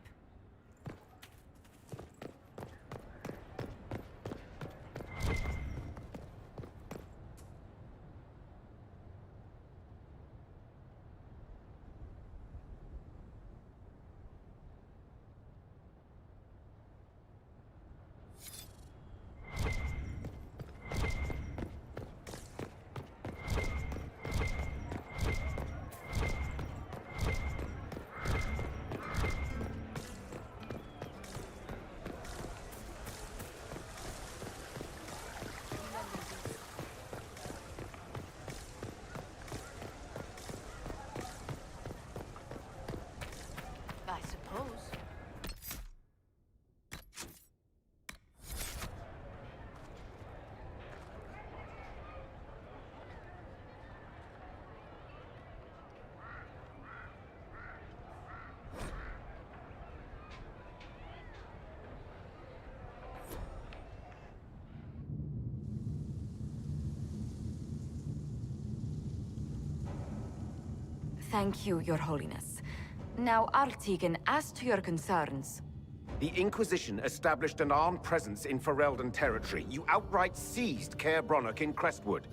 I suppose. Thank you, Your Holiness. Now, Artigan, as to your concerns... The Inquisition established an armed presence in Ferelden territory. You outright seized Caer Bronach in Crestwood.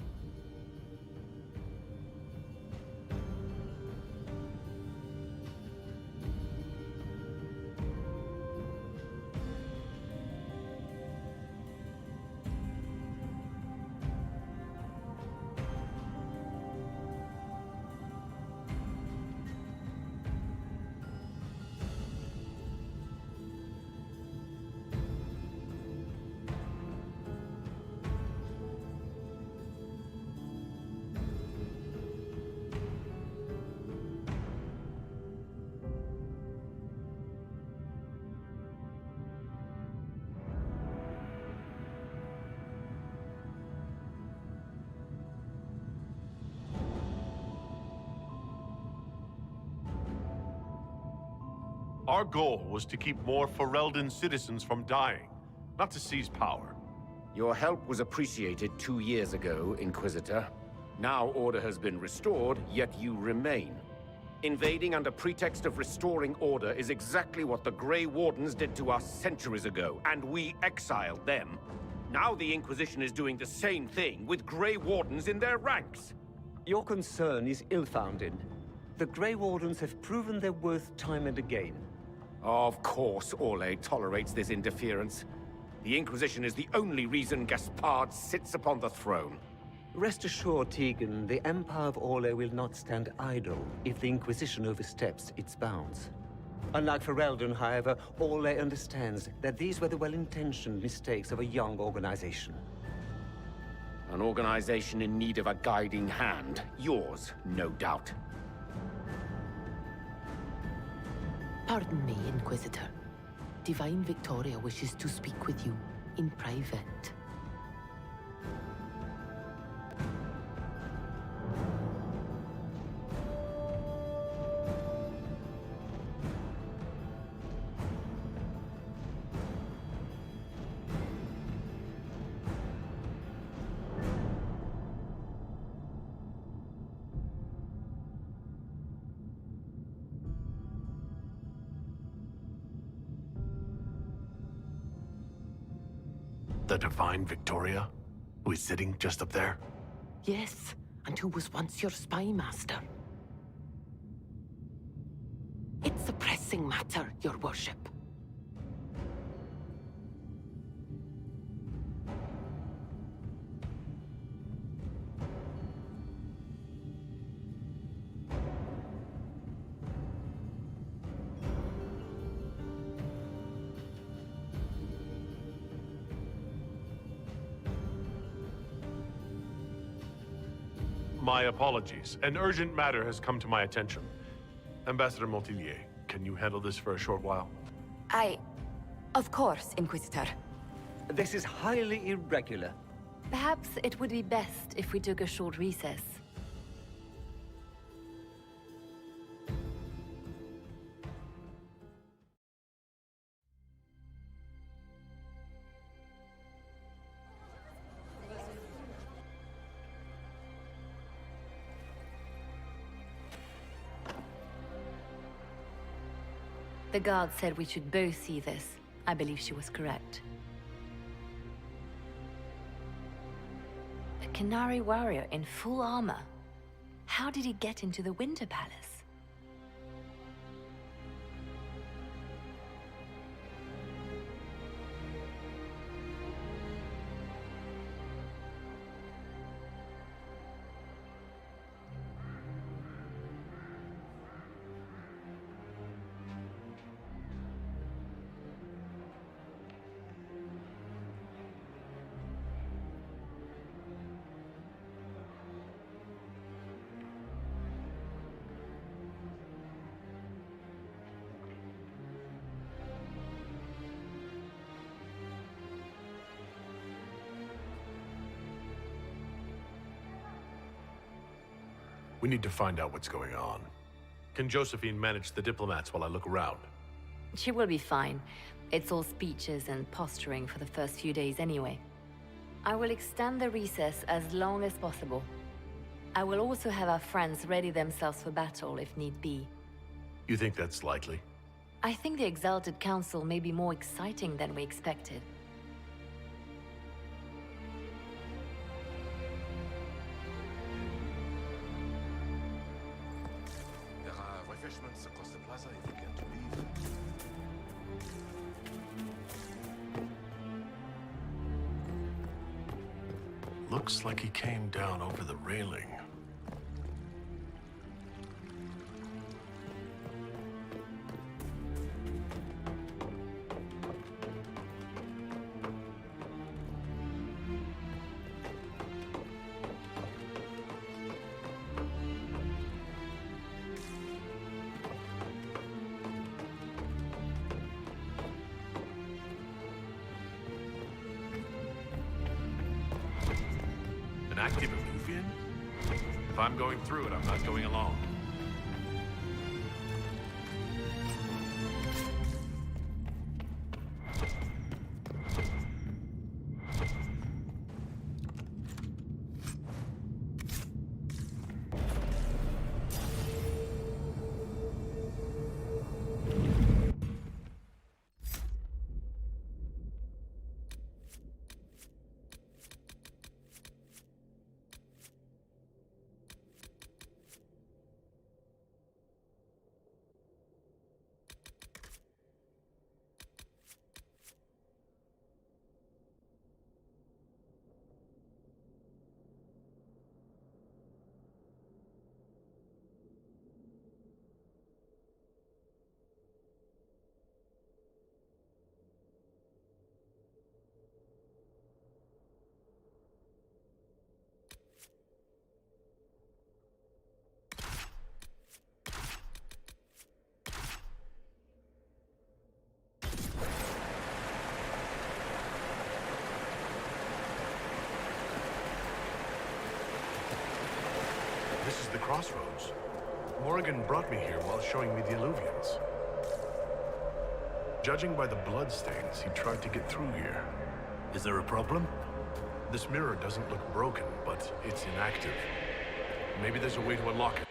Our goal was to keep more Ferelden citizens from dying, not to seize power. Your help was appreciated 2 years ago, Inquisitor. Now order has been restored, yet you remain. Invading under pretext of restoring order is exactly what the Grey Wardens did to us centuries ago, and we exiled them. Now the Inquisition is doing the same thing with Grey Wardens in their ranks. Your concern is ill-founded. The Grey Wardens have proven their worth time and again. Of course Orlais tolerates this interference. The Inquisition is the only reason Gaspard sits upon the throne. Rest assured, Tegan, the Empire of Orlais will not stand idle if the Inquisition oversteps its bounds. Unlike Ferelden, however, Orlais understands that these were the well-intentioned mistakes of a young organization. An organization in need of a guiding hand. Yours, no doubt. Pardon me, Inquisitor. Divine Victoria wishes to speak with you in private. The Divine Victoria? Who is sitting just up there? Yes, and who was once your spy master. It's a pressing matter, your worship. My apologies. An urgent matter has come to my attention. Ambassador Montillier, can you handle this for a short while? Of course, Inquisitor. This is highly irregular. Perhaps it would be best if we took a short recess. The guard said we should both see this. I believe she was correct. A Canary warrior in full armor. How did he get into the Winter Palace? We need to find out what's going on. Can Josephine manage the diplomats while I look around? She will be fine. It's all speeches and posturing for the first few days anyway. I will extend the recess as long as possible. I will also have our friends ready themselves for battle if need be. You think that's likely? I think the Exalted Council may be more exciting than we expected. There are refreshments across the plaza if you care to leave. Looks like he came down over the railing. An active Illuvian? If I'm going through it, I'm not going alone. This is the crossroads. Morrigan brought me here while showing me the Illuvians. Judging by the bloodstains, he tried to get through here. Is there a problem? This mirror doesn't look broken, but it's inactive. Maybe there's a way to unlock it.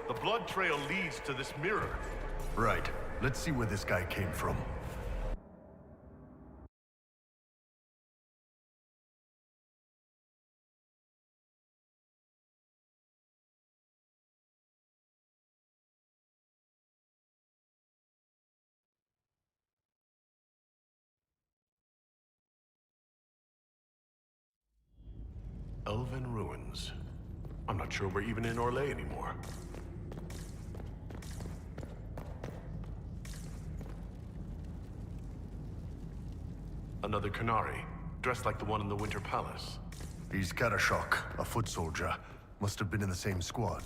The blood trail leads to this mirror. Right. Let's see where this guy came from. Elven ruins. I'm not sure we're even in Orlais anymore. Another Qunari, dressed like the one in the Winter Palace. He's Karashok, a foot soldier. Must have been in the same squad.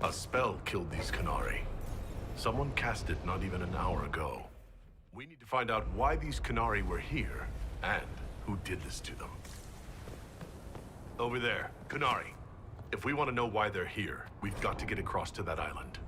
A spell killed these Qunari. Someone cast it not even an hour ago. We need to find out why these Qunari were here, and who did this to them. Over there, Qunari. If we want to know why they're here, we've got to get across to that island.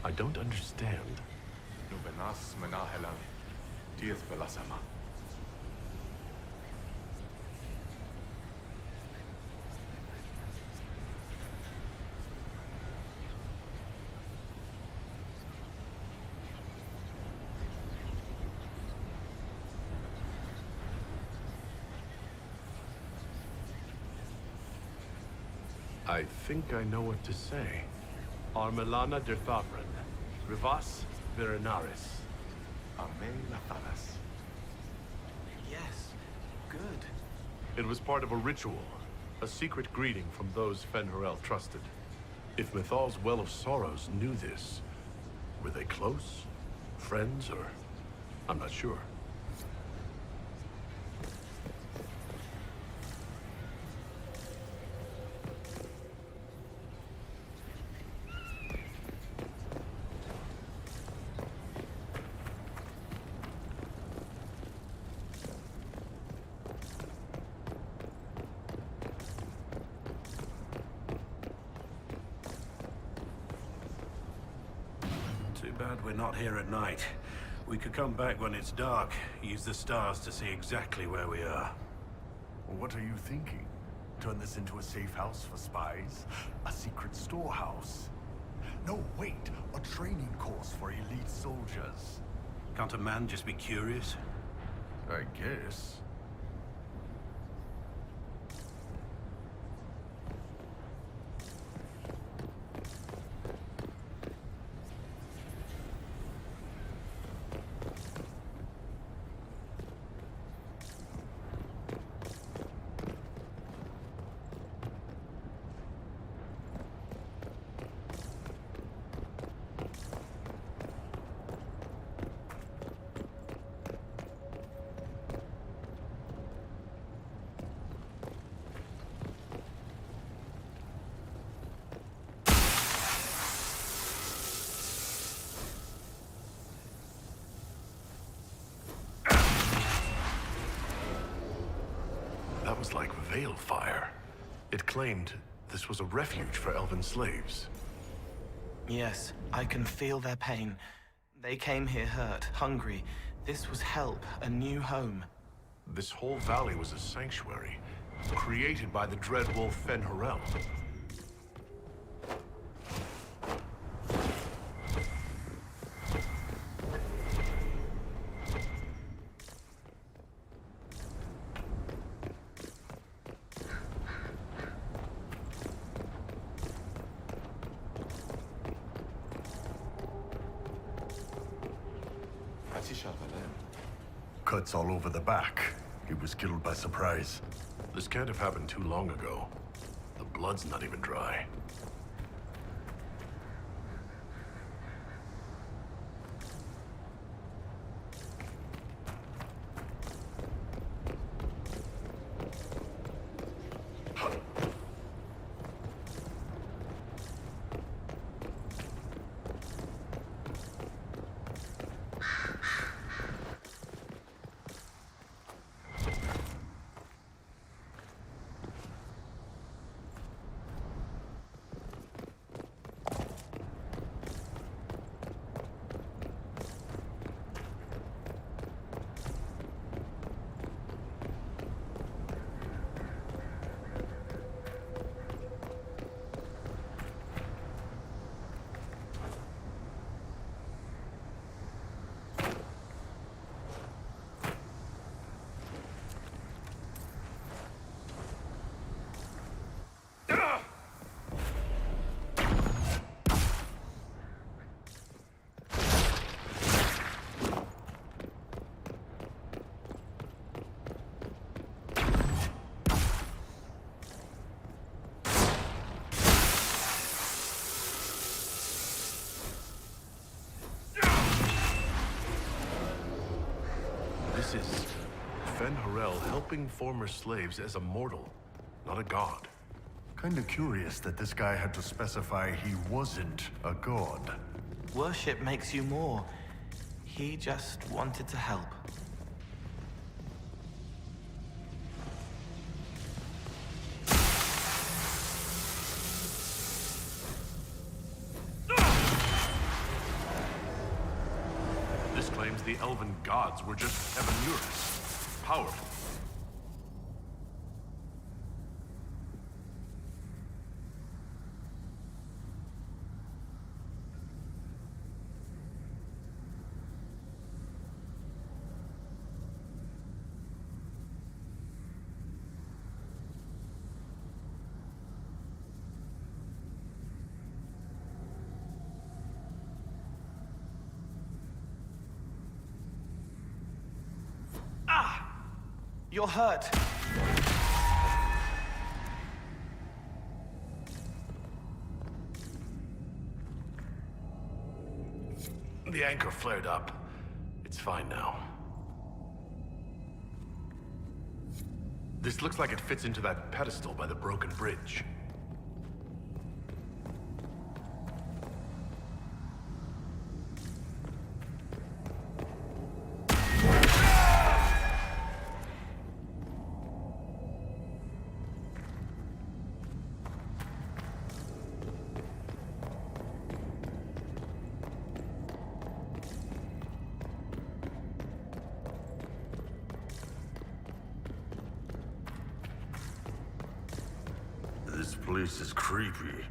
I don't understand. I think I know what to say. Armelana derfavren, rivas verenaris. Yes, good. It was part of a ritual, a secret greeting from those Fen'Harel trusted. If Mythal's Well of Sorrows knew this, were they close? Friends, or... I'm not sure. Too bad we're not here at night. We could come back when it's dark, use the stars to see exactly where we are. What are you thinking? Turn this into a safe house for spies? A secret storehouse? No, wait! A training course for elite soldiers. Can't a man just be curious? I guess. That was like veil fire. It claimed this was a refuge for elven slaves. Yes, I can feel their pain. They came here hurt, hungry. This was help, a new home. This whole valley was a sanctuary, created by the dread wolf Fen'Harel. Cuts all over the back. He was killed by surprise. This can't have happened too long ago. The blood's not even dry. This is Fen Harel helping former slaves as a mortal, not a god. Kinda curious that this guy had to specify he wasn't a god. Worship makes you more. He just wanted to help. This claims the elven gods were just Evanurus. Powerful. You're hurt. The anchor flared up. It's fine now. This looks like it fits into that pedestal by the broken bridge. This place is creepy.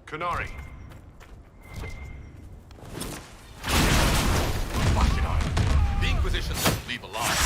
Kunari. The Inquisition doesn't leave alive.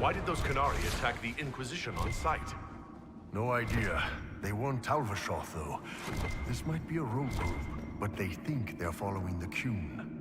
Why did those Qunari attack the Inquisition on sight? No idea. They weren't Talvashoth, though. This might be a rogue group, but they think they're following the Qun.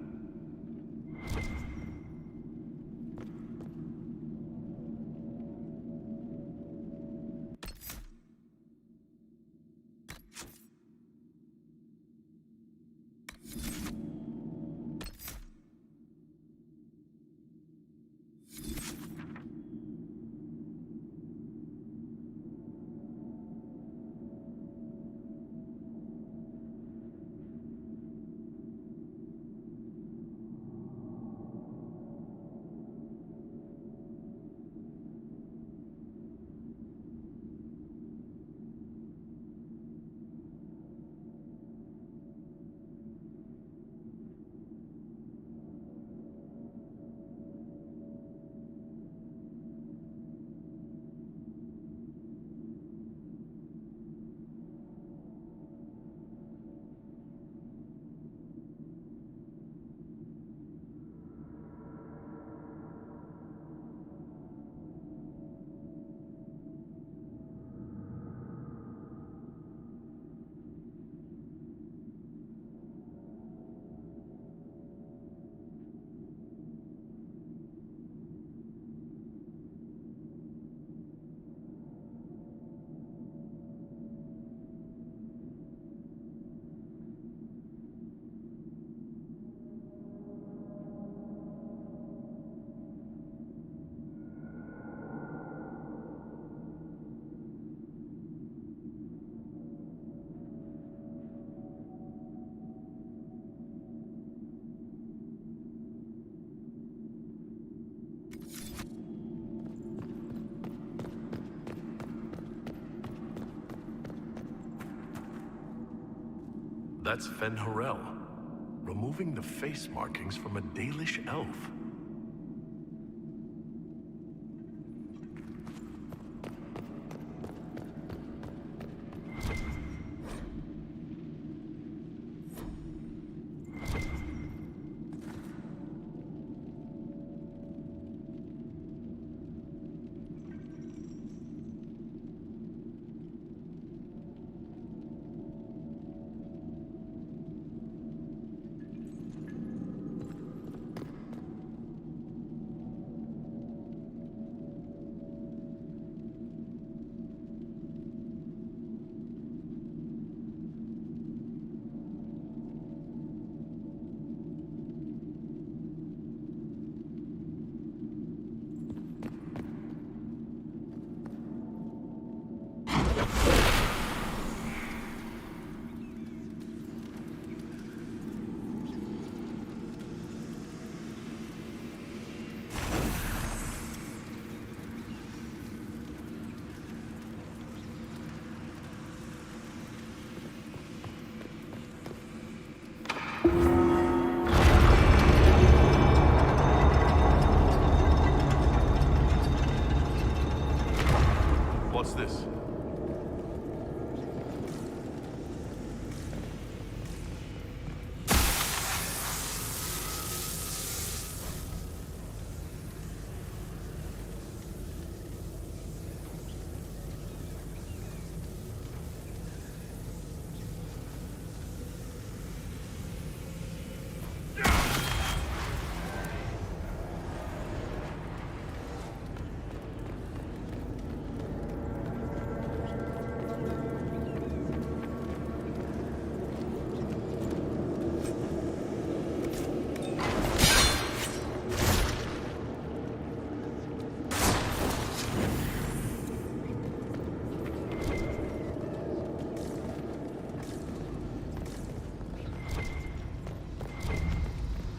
That's Fen-Horel, removing the face markings from a Dalish elf. What's this?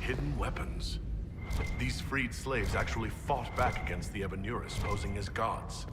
Hidden weapons. These freed slaves actually fought back against the Ebenuris, posing as gods.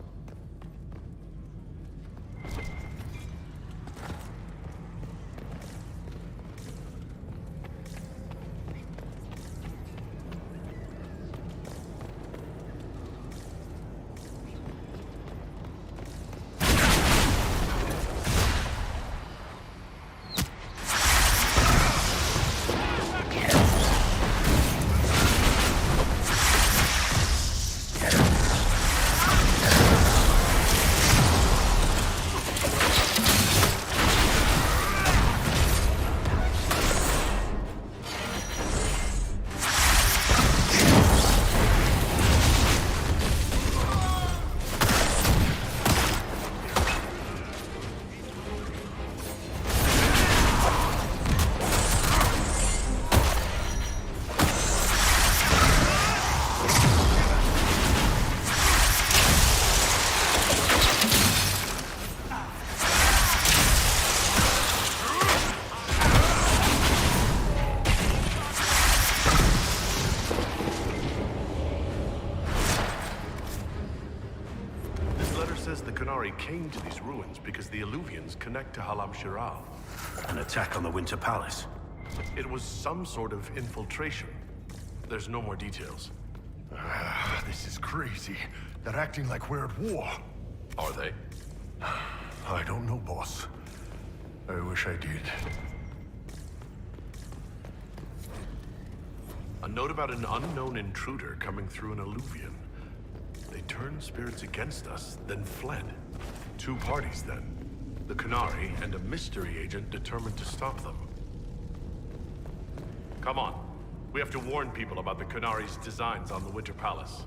says the Qunari came to these ruins because the Illuvians connect to Halam Shiral. An attack on the Winter Palace. It was some sort of infiltration. There's no more details. This is crazy. They're acting like we're at war. Are they? I don't know, boss. I wish I did. A note about an unknown intruder coming through an Illuvian. They turned spirits against us, then fled. Two parties, then. The Qunari and a mystery agent determined to stop them. Come on. We have to warn people about the Qunari's designs on the Winter Palace.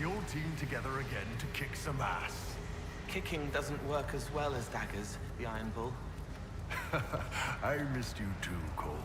The old team together again to kick some ass. Kicking doesn't work as well as daggers, the Iron Bull. I missed you too, Cole.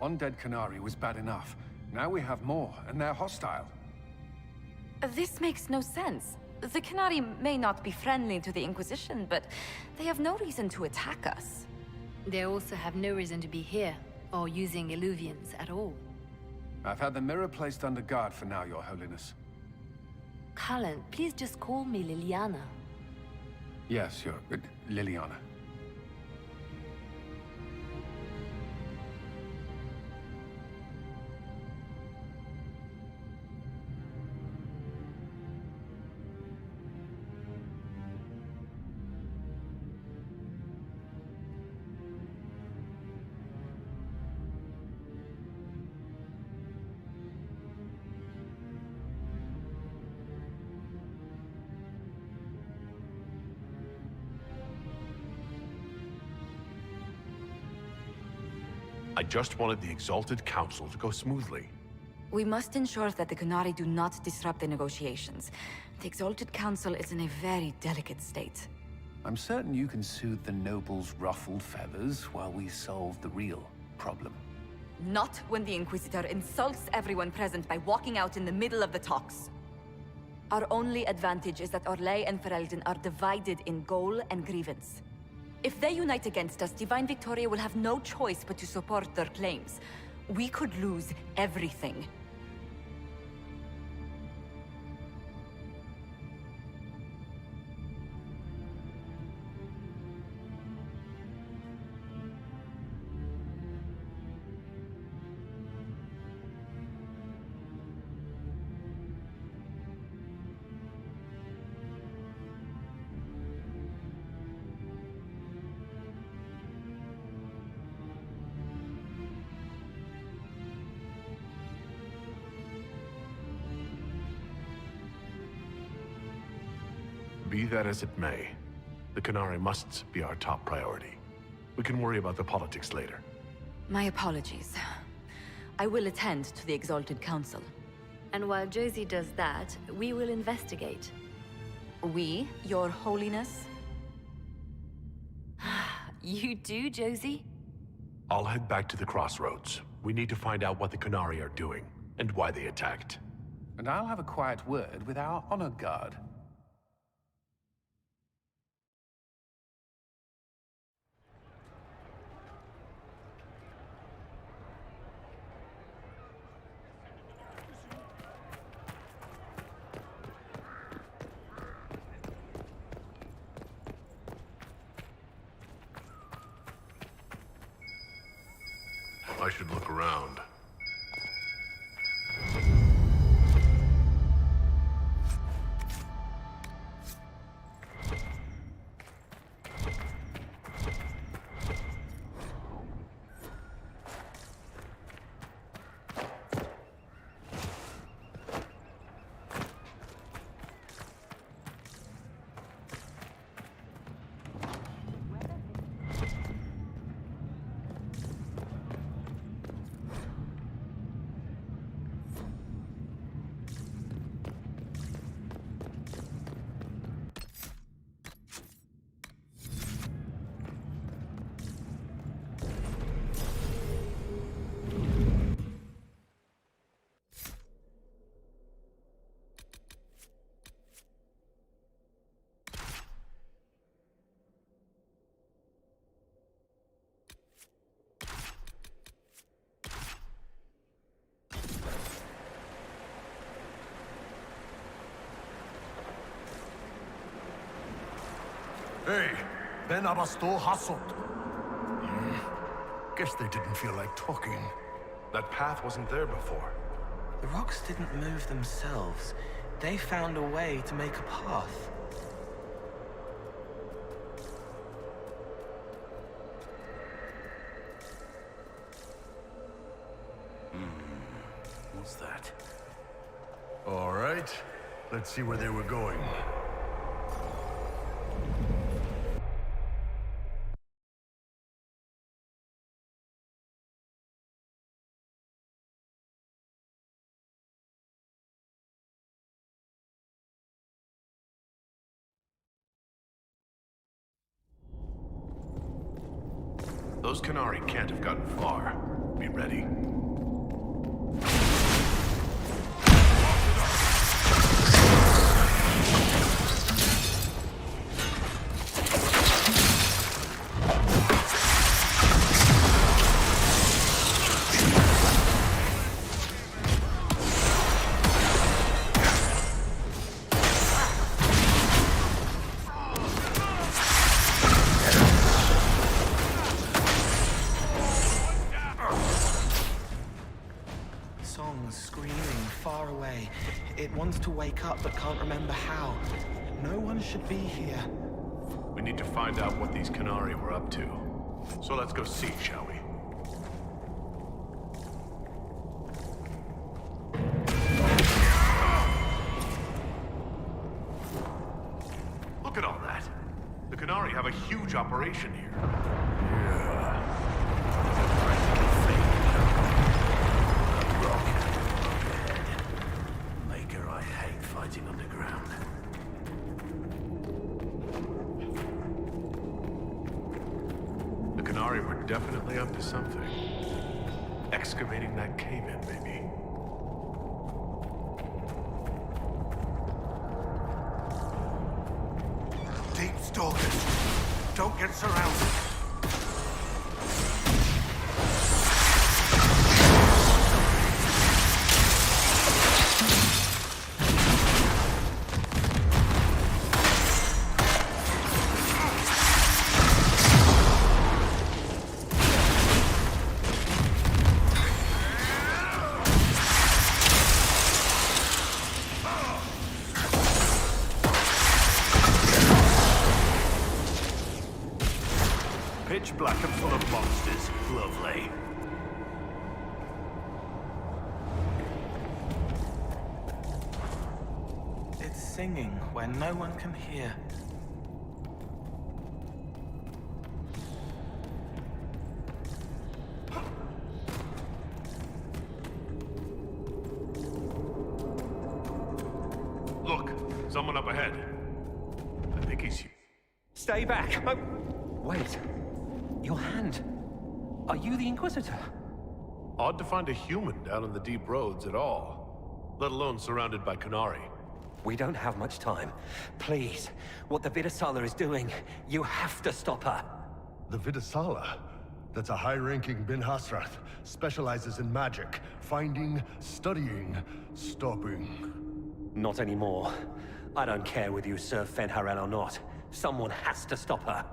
One dead Qunari was bad enough. Now we have more, and they're hostile. This makes no sense. The Qunari may not be friendly to the Inquisition, but they have no reason to attack us. They also have no reason to be here, or using Illuvians at all. I've had the mirror placed under guard for now, Your Holiness. Cullen, please just call me Liliana. Yes, Liliana. I just wanted the Exalted Council to go smoothly. We must ensure that the Qunari do not disrupt the negotiations. The Exalted Council is in a very delicate state. I'm certain you can soothe the nobles' ruffled feathers while we solve the real problem. Not when the Inquisitor insults everyone present by walking out in the middle of the talks. Our only advantage is that Orlais and Ferelden are divided in goal and grievance. If they unite against us, Divine Victoria will have no choice but to support their claims. We could lose everything. Be that as it may, the Qunari must be our top priority. We can worry about the politics later. My apologies. I will attend to the Exalted Council. And while Josie does that, we will investigate. We, Your Holiness? You do, Josie? I'll head back to the crossroads. We need to find out what the Qunari are doing, and why they attacked. And I'll have a quiet word with our honor guard. I should look around. Hey, Ben Abasto hassled. Guess they didn't feel like talking. That path wasn't there before. The rocks didn't move themselves. They found a way to make a path. What's that? All right, let's see where they were going. Those Qunari can't have gotten far. Be ready. Far away. It wants to wake up but can't remember how. No one should be here. We need to find out what these Qunari were up to. So let's go see, shall we? Look at all that. The Qunari have a huge operation here. Underground. The Qunari were definitely up to something. Excavating that cave-in, maybe. Deep stalkers. Don't get surrounded. Pitch black and full of monsters. Lovely. It's singing where no one can hear. Look, someone up ahead. I think he's... Stay back! Oh, wait. Your hand. Are you the Inquisitor? Odd to find a human down in the deep roads at all, let alone surrounded by Qunari. We don't have much time. Please, what the Vidasala is doing, you have to stop her. The Vidasala? That's a high-ranking Bin Hasrath. Specializes in magic. Finding, studying, stopping. Not anymore. I don't care whether you serve Fen'Harel or not. Someone has to stop her.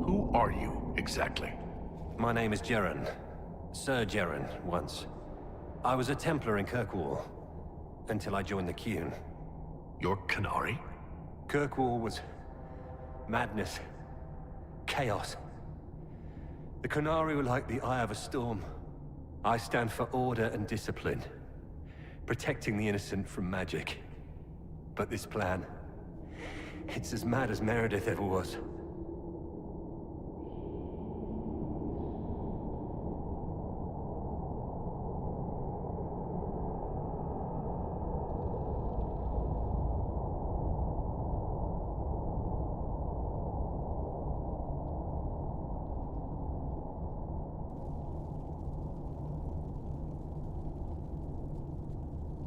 Who are you, exactly? My name is Jeren. Sir Jeren, once. I was a Templar in Kirkwall, until I joined the Qun. You're Qunari? Kirkwall was madness, chaos. The Qunari were like the eye of a storm. I stand for order and discipline, protecting the innocent from magic. But this plan, it's as mad as Meredith ever was.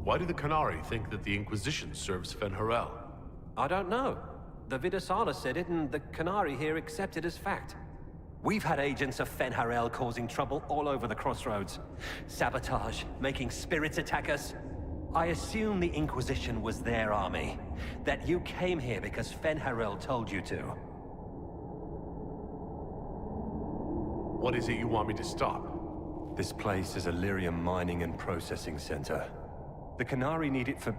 Why do the Qunari think that the Inquisition serves Fen'Harel? I don't know. The Vidasala said it, and the Qunari here accept it as fact. We've had agents of Fen'Harel causing trouble all over the crossroads. Sabotage, making spirits attack us. I assume the Inquisition was their army. That you came here because Fen'Harel told you to. What is it you want me to stop? This place is a lyrium mining and processing center. The Qunari need it for...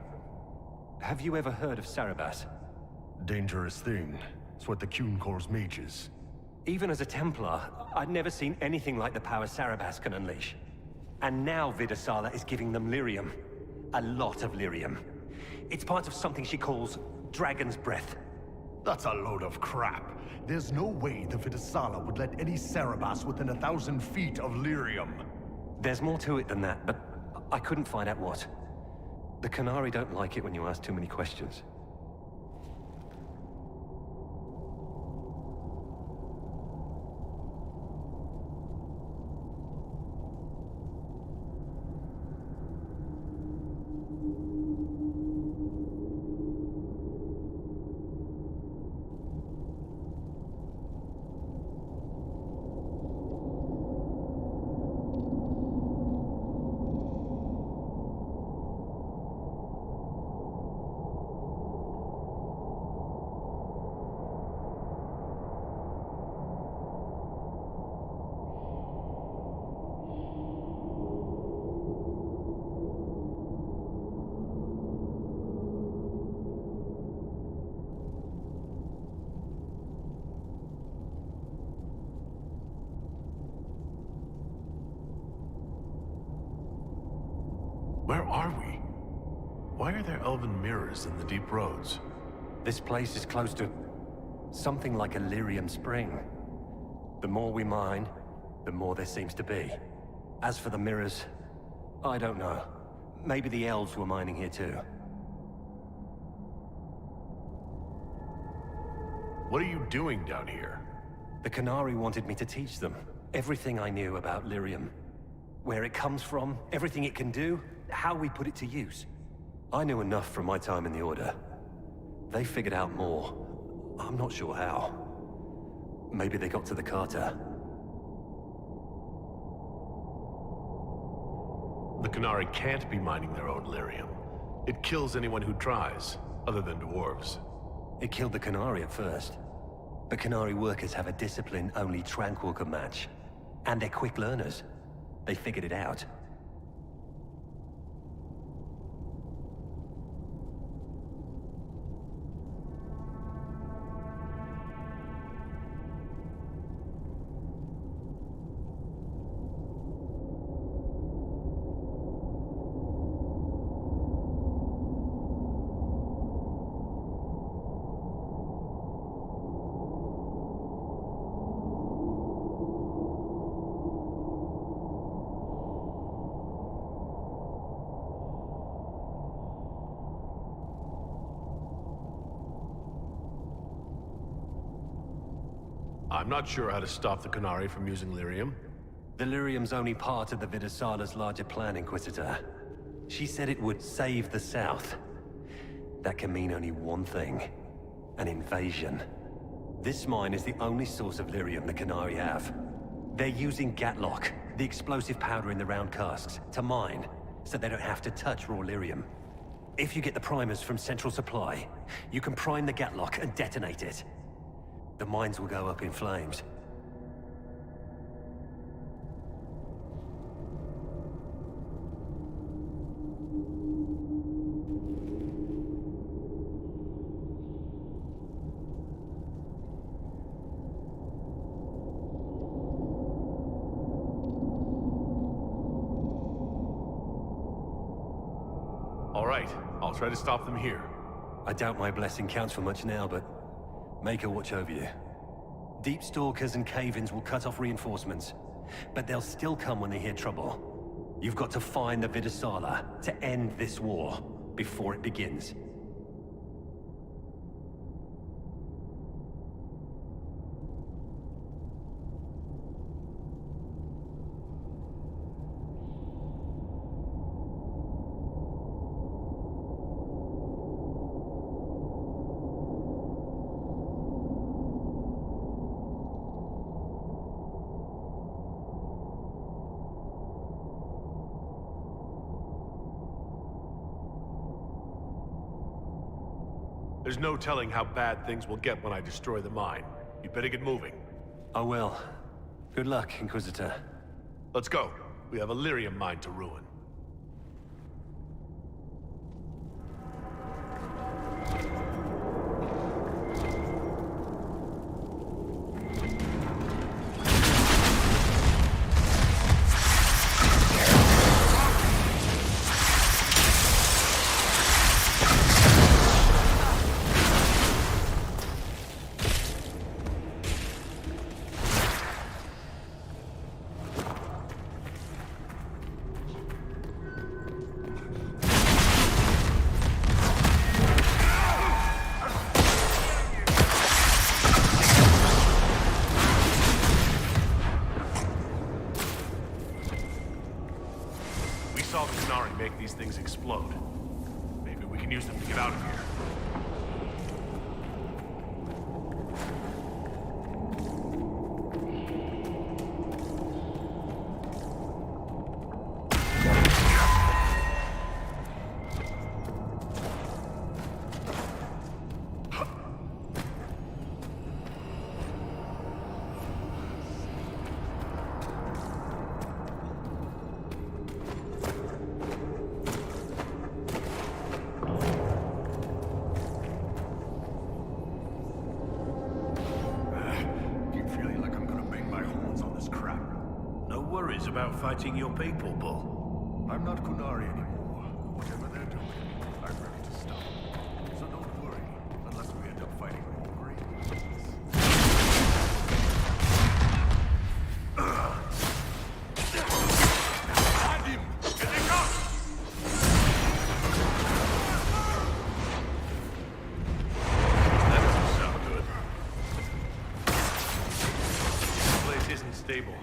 Have you ever heard of Sarabas? Dangerous thing. It's what the Qun calls mages. Even as a Templar, I'd never seen anything like the power Sarabas can unleash. And now Vidasala is giving them lyrium. A lot of lyrium. It's part of something she calls Dragon's Breath. That's a load of crap. There's no way the Vidasala would let any Sarabas within 1,000 feet of lyrium. There's more to it than that, but I couldn't find out what. The Qunari don't like it when you ask too many questions. Where are we? Why are there elven mirrors in the deep roads? This place is close to something like a lyrium spring. The more we mine, the more there seems to be. As for the mirrors, I don't know. Maybe the elves were mining here too. What are you doing down here? The Qunari wanted me to teach them everything I knew about lyrium. Where it comes from, everything it can do, how we put it to use. I knew enough from my time in the Order. They figured out more. I'm not sure how. Maybe they got to the Carter. The Qunari can't be mining their own lyrium. It kills anyone who tries, other than dwarves. It killed the Qunari at first. The Qunari workers have a discipline only Tranquil can match. And they're quick learners. They figured it out. I'm not sure how to stop the Qunari from using lyrium. The lyrium's only part of the Vidasala's larger plan, Inquisitor. She said it would save the South. That can mean only one thing. An invasion. This mine is the only source of lyrium the Qunari have. They're using Gatlock, the explosive powder in the round casks, to mine, so they don't have to touch raw lyrium. If you get the primers from Central Supply, you can prime the Gatlock and detonate it. The mines will go up in flames. All right, I'll try to stop them here. I doubt my blessing counts for much now, but make her watch over you. Deep Stalkers and cave-ins will cut off reinforcements, but they'll still come when they hear trouble. You've got to find the Vidasala to end this war before it begins. There's no telling how bad things will get when I destroy the mine. You better get moving. I will. Good luck, Inquisitor. Let's go. We have a lyrium mine to ruin. Saw the Qunari make these things explode. Maybe we can use them to get out of here. About fighting your people, Bull. I'm not Qunari anymore. Whatever they're doing, I'm ready to stop. So don't worry, unless we end up fighting more Great. Find him! Get the gun! That doesn't sound good. This place isn't stable.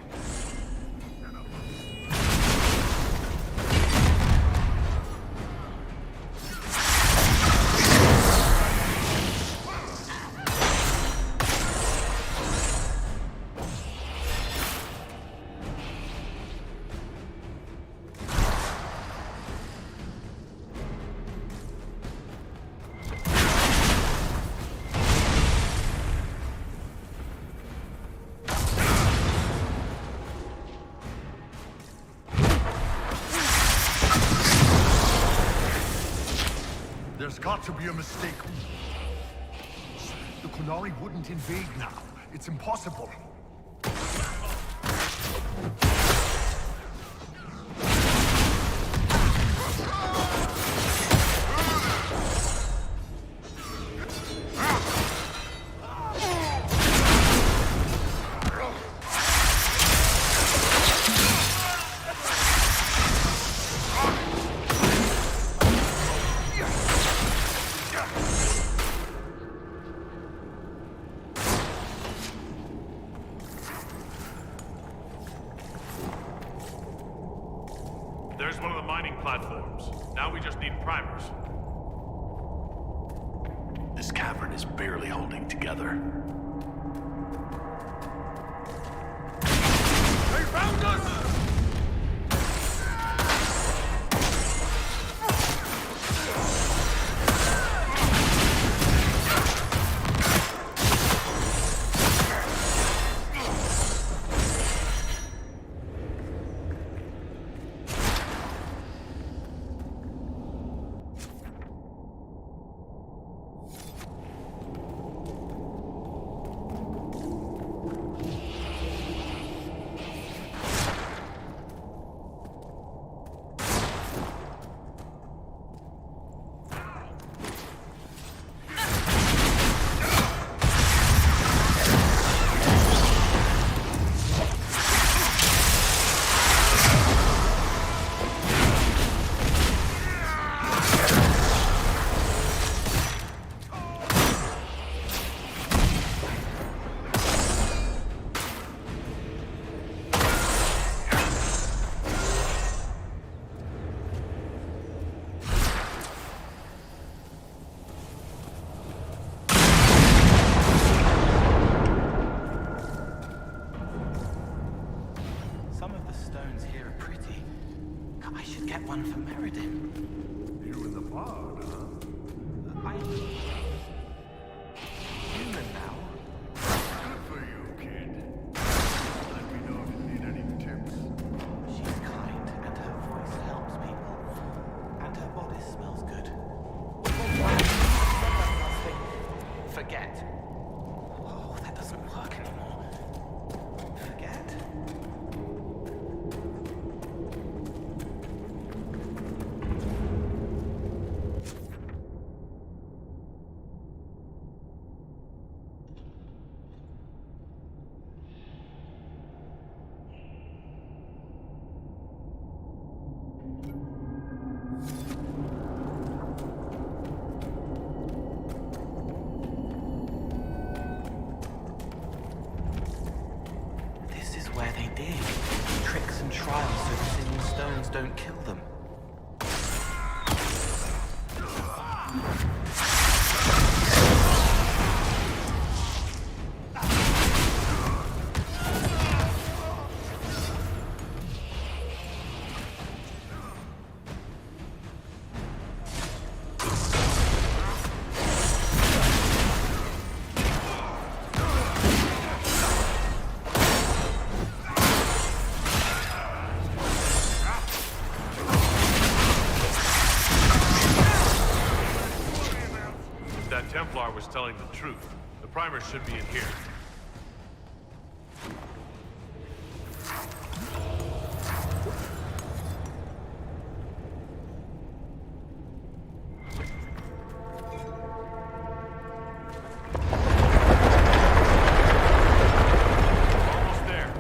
There's got to be a mistake. The Qunari wouldn't invade now. It's impossible. There's one of the mining platforms. Now we just need primers. This cavern is barely holding together. They found us! Some of the stones here are pretty. I should get one for Meriden. You in the barn, huh? I'm human now. Good for you, kid. Let me know if you need any tips. She's kind, and her voice helps people. And her body smells good. Forget. Oh, that doesn't work anymore. Forget? This is where they dig. Tricks and trials so the singing stones don't kill them. That Templar was telling the truth. The primers should be in here. Almost there.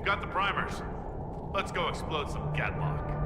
Got the primers. Let's go explode some Gatlock.